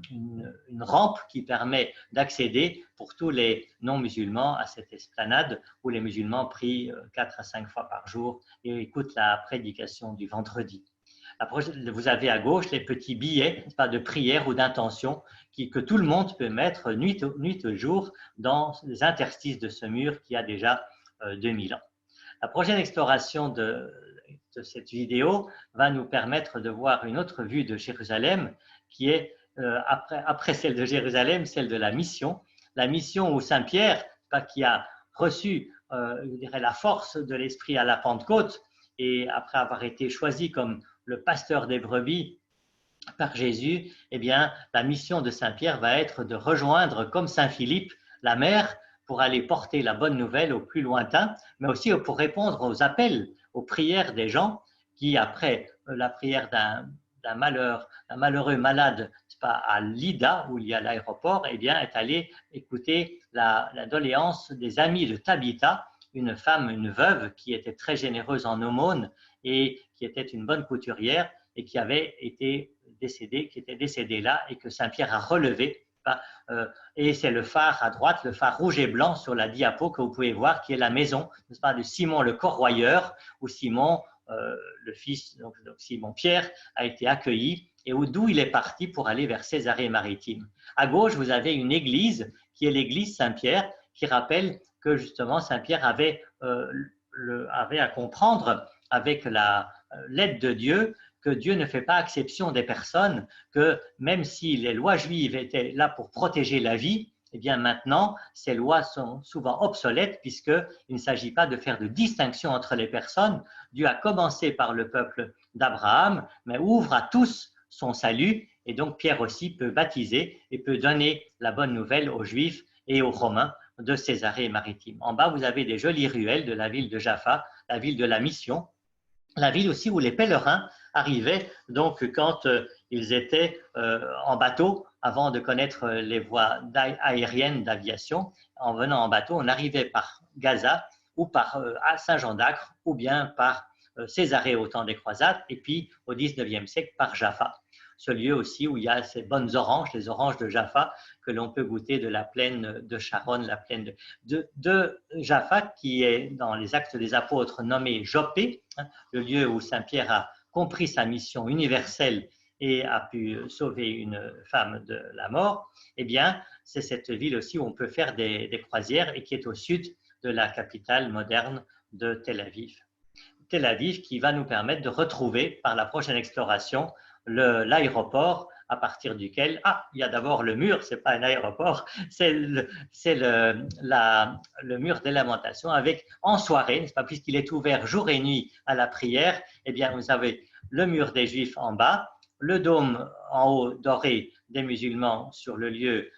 une rampe qui permet d'accéder pour tous les non-musulmans à cette esplanade où les musulmans prient 4 à 5 fois par jour et écoutent la prédication du vendredi. Vous avez à gauche les petits billets de prière ou d'intention que tout le monde peut mettre nuit au jour dans les interstices de ce mur qui a déjà 2000 ans. La prochaine exploration de cette vidéo va nous permettre de voir une autre vue de Jérusalem qui est, après celle de Jérusalem, celle de la mission où Saint-Pierre, qui a reçu je dirais, la force de l'Esprit à la Pentecôte, et après avoir été choisi comme le pasteur des brebis, par Jésus, eh bien, la mission de Saint Pierre va être de rejoindre, comme Saint Philippe, la mer pour aller porter la bonne nouvelle au plus lointain, mais aussi pour répondre aux appels, aux prières des gens qui, après la prière d'un malheureux malade à Lydda, où il y a l'aéroport, eh bien, est allé écouter la doléance des amis de Tabitha, une femme, une veuve qui était très généreuse en aumône et qui était une bonne couturière et qui avait été décédée, qui était décédée là et que Saint Pierre a relevé. Et c'est le phare à droite, le phare rouge et blanc sur la diapo que vous pouvez voir, qui est la maison, n'est-ce pas, de Simon le Corroyeur, où Simon, le fils, donc Simon Pierre, a été accueilli et d'où il est parti pour aller vers Césarée-Maritime. À gauche, vous avez une église qui est l'église Saint-Pierre, qui rappelle que justement Saint-Pierre avait à comprendre avec l'aide de Dieu que Dieu ne fait pas exception des personnes, que même si les lois juives étaient là pour protéger la vie, eh bien maintenant, ces lois sont souvent obsolètes puisqu'il ne s'agit pas de faire de distinction entre les personnes. Dieu a commencé par le peuple d'Abraham, mais ouvre à tous son salut, et donc Pierre aussi peut baptiser et peut donner la bonne nouvelle aux Juifs et aux Romains de Césarée-Maritime. En bas, vous avez des jolies ruelles de la ville de Jaffa, la ville de la mission, la ville aussi où les pèlerins arrivaient donc quand ils étaient en bateau avant de connaître les voies aériennes d'aviation. En venant en bateau, on arrivait par Gaza ou par Saint-Jean-d'Acre ou bien par Césarée au temps des croisades et puis au XIXe siècle par Jaffa. Ce lieu aussi où il y a ces bonnes oranges, les oranges de Jaffa que l'on peut goûter de la plaine de Sharon, la plaine de Jaffa qui est dans les Actes des Apôtres nommée Joppé, le lieu où Saint Pierre a compris sa mission universelle et a pu sauver une femme de la mort. Eh bien, c'est cette ville aussi où on peut faire des croisières et qui est au sud de la capitale moderne de Tel Aviv. Tel Aviv qui va nous permettre de retrouver par la prochaine exploration l'aéroport à partir duquel, il y a d'abord le mur, ce n'est pas un aéroport, c'est le mur des lamentations avec, en soirée, n'est-ce pas, puisqu'il est ouvert jour et nuit à la prière, eh bien vous avez le mur des Juifs en bas, le dôme en haut doré des musulmans sur le lieu,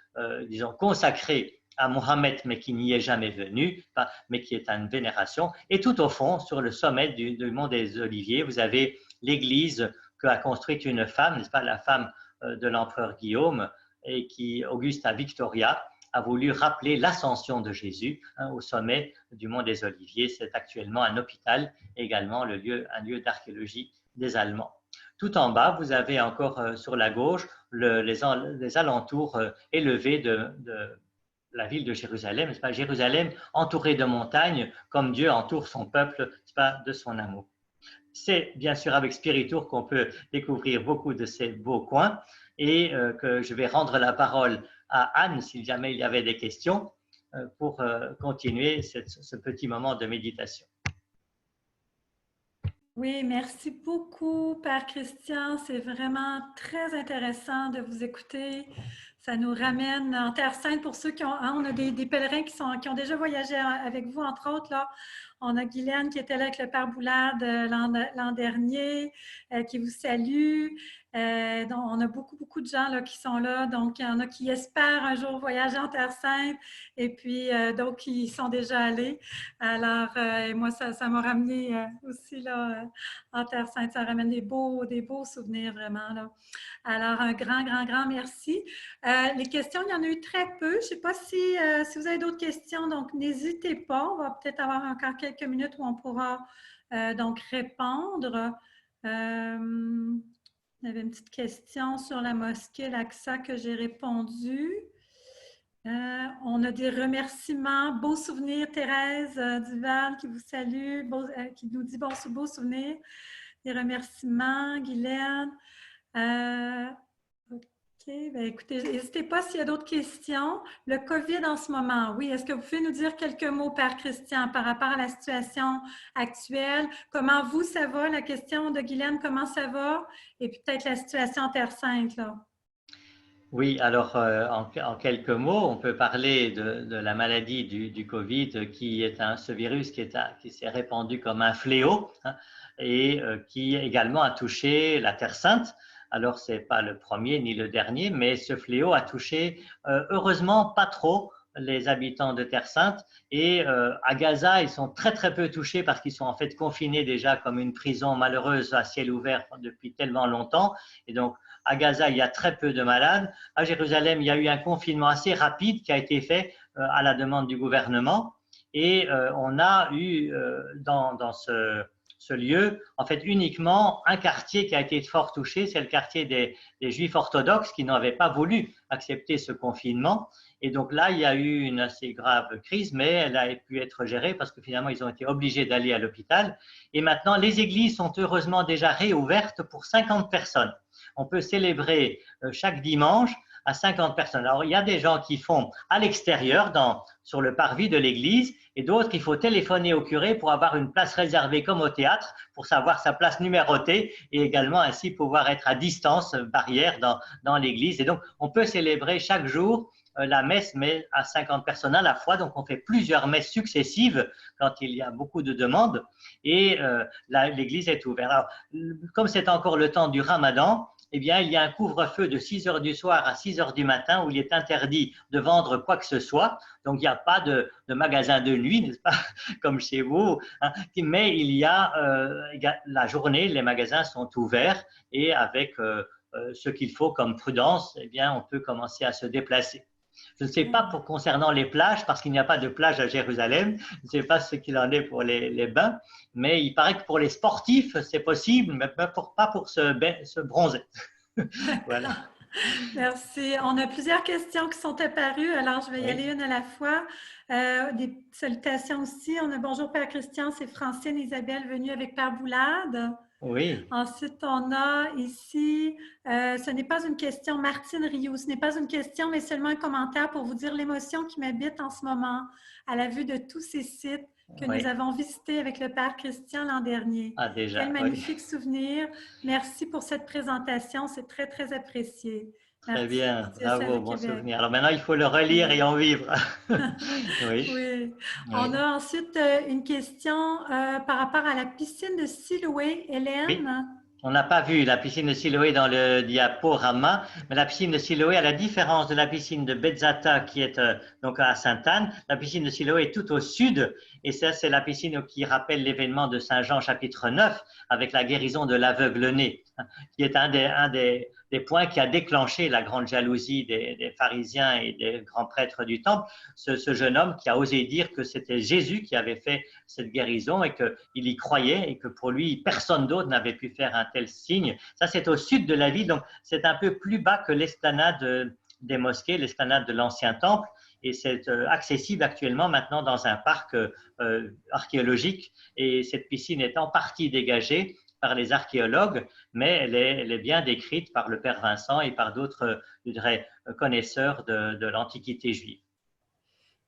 disons, consacré à Mohammed, mais qui n'y est jamais venu, mais qui est une vénération. Et tout au fond, sur le sommet du mont des Oliviers, vous avez l'église qu'a construite une femme, n'est-ce pas, la femme de l'empereur Guillaume, et qui, Augusta Victoria, a voulu rappeler l'ascension de Jésus au sommet du mont des Oliviers. C'est actuellement un hôpital, également un lieu d'archéologie des Allemands. Tout en bas, vous avez encore sur la gauche les alentours élevés de la ville de Jérusalem, n'est-ce pas? Jérusalem entourée de montagnes, comme Dieu entoure son peuple, n'est-ce pas, de son amour. C'est bien sûr avec Spiritour qu'on peut découvrir beaucoup de ces beaux coins et que je vais rendre la parole à Anne si jamais il y avait des questions pour continuer ce petit moment de méditation. Oui, merci beaucoup, Père Christian. C'est vraiment très intéressant de vous écouter. Ça nous ramène en Terre Sainte pour ceux qui ont... on a des pèlerins qui ont déjà voyagé avec vous, entre autres. Là. On a Guylaine qui était là avec le Père Boulade l'an dernier, qui vous salue. Donc, on a beaucoup de gens là, qui sont là. Donc, il y en a qui espèrent un jour voyager en Terre Sainte et puis d'autres qui y sont déjà allés. Alors, moi, ça m'a ramené aussi là, en Terre Sainte. Ça ramène des beaux souvenirs vraiment. Là. Alors, un grand merci. Les questions, il y en a eu très peu. Je ne sais pas si vous avez d'autres questions, donc n'hésitez pas. On va peut-être avoir encore quelques minutes où on pourra donc répondre. Il y avait une petite question sur la mosquée Al-Aqsa que j'ai répondu. On a des remerciements. Beaux souvenirs, Thérèse Duval qui vous salue, qui nous dit beaux souvenirs. Des remerciements, Guylaine. OK. Bien, écoutez, n'hésitez pas s'il y a d'autres questions. Le COVID en ce moment, oui. Est-ce que vous pouvez nous dire quelques mots, Père Christian, par rapport à la situation actuelle? Comment vous, ça va? La question de Guylaine, comment ça va? Et puis peut-être la situation en Terre Sainte, là. Oui, alors en quelques mots, on peut parler de la maladie du COVID qui est ce virus qui s'est répandu comme un fléau et qui également a touché la Terre Sainte Alors, ce n'est pas le premier ni le dernier, mais ce fléau a touché, heureusement, pas trop les habitants de Terre Sainte. Et à Gaza, ils sont très très peu touchés parce qu'ils sont en fait confinés déjà comme une prison malheureuse à ciel ouvert depuis tellement longtemps. Et donc, à Gaza, il y a très peu de malades. À Jérusalem, il y a eu un confinement assez rapide qui a été fait à la demande du gouvernement. Et on a eu dans ce lieu, en fait, uniquement un quartier qui a été fort touché, c'est le quartier des Juifs orthodoxes qui n'avaient pas voulu accepter ce confinement. Et donc là, il y a eu une assez grave crise, mais elle a pu être gérée parce que finalement, ils ont été obligés d'aller à l'hôpital. Et maintenant, les églises sont heureusement déjà réouvertes pour 50 personnes. On peut célébrer chaque dimanche à 50 personnes. Alors, il y a des gens qui font à l'extérieur, sur le parvis de l'église, et d'autres, il faut téléphoner au curé pour avoir une place réservée comme au théâtre, pour savoir sa place numérotée et également ainsi pouvoir être à distance, barrière dans l'église. Et donc, on peut célébrer chaque jour la messe, mais à 50 personnes à la fois. Donc, on fait plusieurs messes successives quand il y a beaucoup de demandes et l'église est ouverte. Alors, comme c'est encore le temps du Ramadan, eh bien, il y a un couvre-feu de 6 heures du soir à 6 heures du matin où il est interdit de vendre quoi que ce soit. Donc, il n'y a pas de magasin de nuit, n'est-ce pas, comme chez vous, hein, mais il y a la journée, les magasins sont ouverts et avec ce qu'il faut comme prudence, eh bien, on peut commencer à se déplacer. Je ne sais pas pour concernant les plages, parce qu'il n'y a pas de plage à Jérusalem. Je ne sais pas ce qu'il en est pour les bains, mais il paraît que pour les sportifs, c'est possible, mais pas pour se bronzer. Voilà. Merci. On a plusieurs questions qui sont apparues, alors je vais y aller une à la fois. Des salutations aussi. On a bonjour Père Christian, c'est Francine Isabelle venue avec Père Boulade. Oui. Ensuite, on a ici, ce n'est pas une question, Martine Rioux, ce n'est pas une question, mais seulement un commentaire pour vous dire l'émotion qui m'habite en ce moment à la vue de tous ces sites que nous avons visités avec le Père Christian l'an dernier. Ah, déjà. Quel magnifique souvenir. Merci pour cette présentation, c'est très, très apprécié. Très bien, bravo, bon Québec. souvenir. Alors maintenant, il faut le relire et en vivre. Oui. Oui. On a ensuite une question par rapport à la piscine de Siloé, Hélène. Oui. On n'a pas vu la piscine de Siloé dans le diaporama, mais la piscine de Siloé, à la différence de la piscine de Bezzata qui est donc à Sainte-Anne, la piscine de Siloé est tout au sud, et ça c'est la piscine qui rappelle l'événement de Saint Jean chapitre 9 avec la guérison de l'aveugle-né, qui est un des points qui a déclenché la grande jalousie des pharisiens et des grands prêtres du temple. Ce jeune homme qui a osé dire que c'était Jésus qui avait fait cette guérison et qu'il y croyait et que pour lui, personne d'autre n'avait pu faire un tel signe. Ça, c'est au sud de la ville, donc c'est un peu plus bas que l'esplanade des mosquées, l'esplanade de l'ancien temple, et c'est accessible actuellement maintenant dans un parc archéologique, et cette piscine est en partie dégagée par les archéologues, mais elle est bien décrite par le Père Vincent et par d'autres, je dirais, connaisseurs de l'Antiquité juive.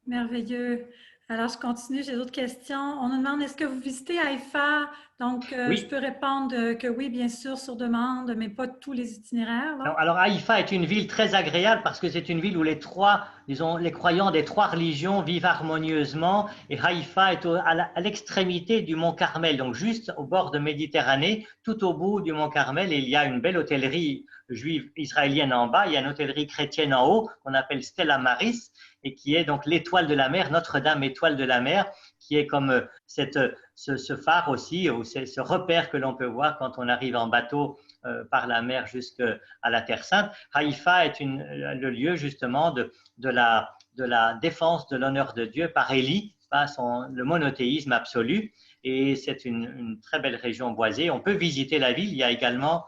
Merveilleux. Alors, je continue, j'ai d'autres questions. On nous demande, est-ce que vous visitez Haïfa? Donc, oui. Je peux répondre que oui, bien sûr, sur demande, mais pas tous les itinéraires. Non, alors, Haïfa est une ville très agréable parce que c'est une ville où les croyants des trois religions vivent harmonieusement. Et Haïfa est à l'extrémité du mont Carmel, donc juste au bord de Méditerranée, tout au bout du mont Carmel. Et il y a une belle hôtellerie juive israélienne en bas, il y a une hôtellerie chrétienne en haut qu'on appelle Stella Maris, et qui est donc l'étoile de la mer, Notre-Dame étoile de la mer, qui est comme ce phare aussi, ou ce repère que l'on peut voir quand on arrive en bateau par la mer jusqu'à la Terre Sainte. Haïfa est le lieu justement de la défense de l'honneur de Dieu par Élie, le monothéisme absolu, et c'est une très belle région boisée. On peut visiter la ville, il y a également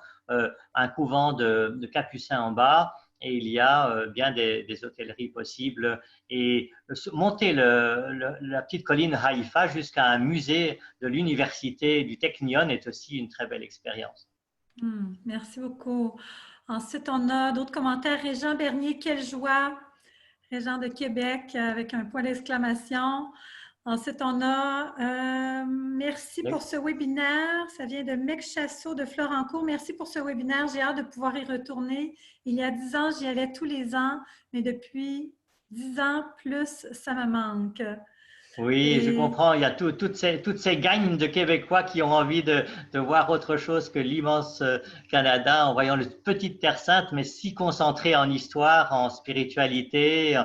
un couvent de capucins en bas, et il y a bien des hôtelleries possibles. Et monter la petite colline Haïfa jusqu'à un musée de l'université du Technion est aussi une très belle expérience. Merci beaucoup. Ensuite, on a d'autres commentaires. Régent Bernier, quelle joie! Régent de Québec avec un point d'exclamation. Ensuite, on a merci pour ce webinaire. Ça vient de Mec Chassot de Florencourt. Merci pour ce webinaire. J'ai hâte de pouvoir y retourner. Il y a 10 ans, j'y allais tous les ans, mais depuis 10 ans plus, ça me manque. Oui, je Et comprends. Il y a toutes ces gangs de Québécois qui ont envie de voir autre chose que l'immense Canada en voyant le petite Terre Sainte, mais si concentrée en histoire, en spiritualité,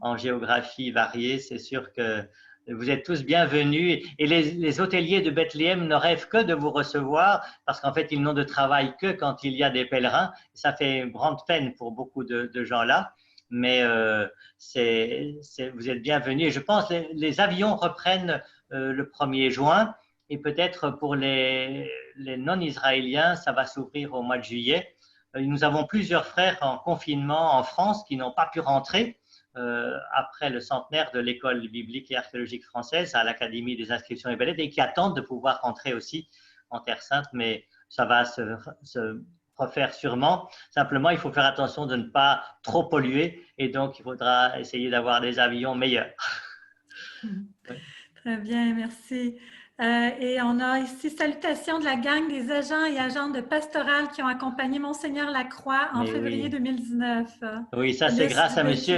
en géographie variée. C'est sûr que vous êtes tous bienvenus. Et les hôteliers de Bethléem ne rêvent que de vous recevoir parce qu'en fait, ils n'ont de travail que quand il y a des pèlerins. Ça fait une grande peine pour beaucoup de gens là. Mais vous êtes bienvenus. Et je pense que les avions reprennent le 1er juin et peut-être pour les non-israéliens, ça va s'ouvrir au mois de juillet. Nous avons plusieurs frères en confinement en France qui n'ont pas pu rentrer après le centenaire de l'école biblique et archéologique française à l'Académie des inscriptions et belles-lettres et qui attendent de pouvoir rentrer aussi en Terre Sainte, mais ça va se refaire sûrement. Simplement, il faut faire attention de ne pas trop polluer et donc il faudra essayer d'avoir des avions meilleurs. Oui. très bien, merci. Et on a ici salutations de la gang des agents et agentes de pastoral qui ont accompagné Monseigneur Lacroix en Mais février oui. 2019. Oui, ça c'est Lys Dubé qui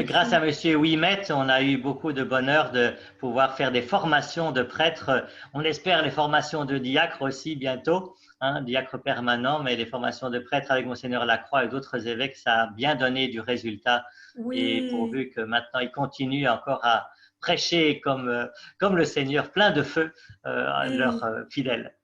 grâce à écrit. monsieur Ouimet, on a eu beaucoup de bonheur de pouvoir faire des formations de prêtres. On espère les formations de diacres aussi bientôt, hein, diacres permanents, mais les formations de prêtres avec Monseigneur Lacroix et d'autres évêques, ça a bien donné du résultat. Et Oui. pourvu que maintenant ils continuent encore à prêcher comme le Seigneur, plein de feu, leurs Et fidèles.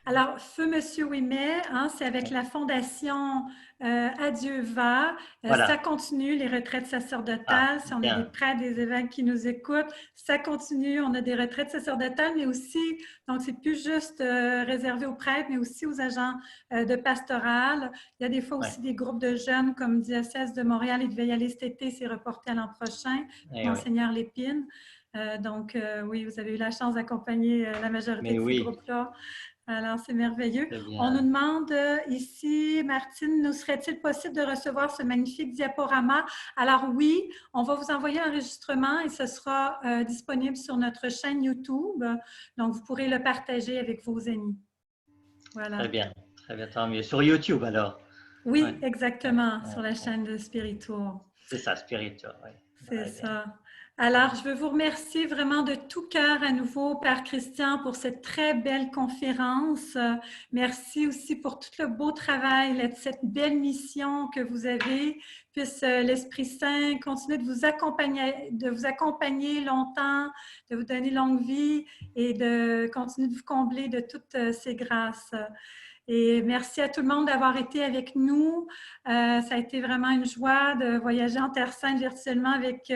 alors, Feu Monsieur Ouimet, hein, c'est avec la fondation Adieu va. Ça Voilà. continue, les retraites Ah, sacerdotales. Si on a des bien. prêtres, des évêques qui nous écoutent, ça continue. On a des retraites sacerdotales, mais aussi, donc c'est plus juste réservé aux prêtres, mais aussi aux agents de pastoral. Il y a des fois Ouais. aussi des groupes de jeunes comme Diocèse de Montréal. Il devait y aller cet été, c'est reporté à l'an prochain. Eh oui. Monseigneur Lépine. Oui, vous avez eu la chance d'accompagner la majorité Mais de ces oui, groupes-là. Alors, c'est merveilleux. c'est On nous bien. demande ici, Martine, nous serait-il possible de recevoir ce magnifique diaporama? Alors oui, on va vous envoyer un enregistrement et ce sera disponible sur notre chaîne YouTube. Donc, vous pourrez le partager avec vos amis. Voilà. Très bien, tant mieux. Sur YouTube alors. Ouais, Oui, ouais, exactement, ouais, sur la ouais. chaîne de Spiritour. C'est ça, spirituel. Ouais. C'est Très bien. ça. Alors, je veux vous remercier vraiment de tout cœur à nouveau, Père Christian, pour cette très belle conférence. Merci aussi pour tout le beau travail, cette belle mission que vous avez. Puisse l'Esprit Saint continuer de vous accompagner longtemps, de vous donner longue vie et de continuer de vous combler de toutes ces grâces. Et merci à tout le monde d'avoir été avec nous. Ça a été vraiment une joie de voyager en Terre Sainte virtuellement avec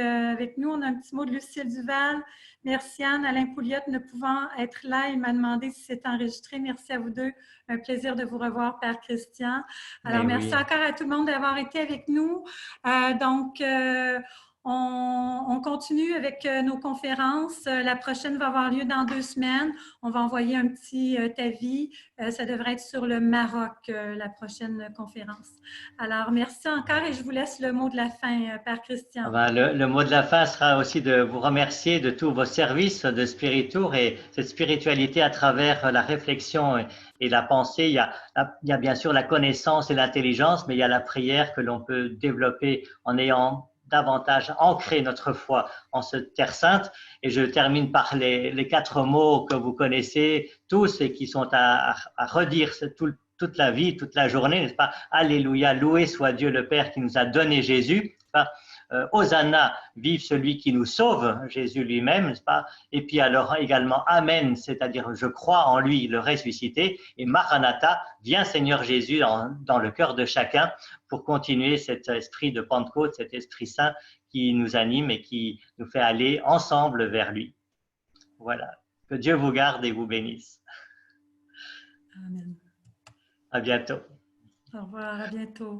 nous. On a un petit mot de Lucille Duval. Merci Anne, Alain Pouliot ne pouvant être là. Il m'a demandé si c'était enregistré. Merci à vous deux. Un plaisir de vous revoir, Père Christian. Alors, Mais merci oui. encore à tout le monde d'avoir été avec nous. On continue avec nos conférences. La prochaine va avoir lieu dans 2 semaines. On va envoyer un petit avis. Ça devrait être sur le Maroc, la prochaine conférence. Alors, merci encore et je vous laisse le mot de la fin, Père Ah Christian. ben, le mot de la fin sera aussi de vous remercier de tous vos services de Spiritour et cette spiritualité à travers la réflexion et la pensée. Il y a bien sûr la connaissance et l'intelligence, mais il y a la prière que l'on peut développer en ayant davantage ancré notre foi en cette terre sainte. Et je termine par les 4 mots que vous connaissez tous et qui sont à redire toute la vie, toute la journée, n'est-ce pas? Alléluia, loué soit Dieu le Père qui nous a donné Jésus. Hosanna, vive celui qui nous sauve, Jésus lui-même, n'est-ce pas? Et puis alors également Amen, c'est-à-dire je crois en lui, le ressuscité, et Maranatha, viens Seigneur Jésus dans le cœur de chacun pour continuer cet esprit de Pentecôte, cet esprit saint qui nous anime et qui nous fait aller ensemble vers lui. Voilà. Que Dieu vous garde et vous bénisse. Amen. À bientôt. Au revoir, à bientôt.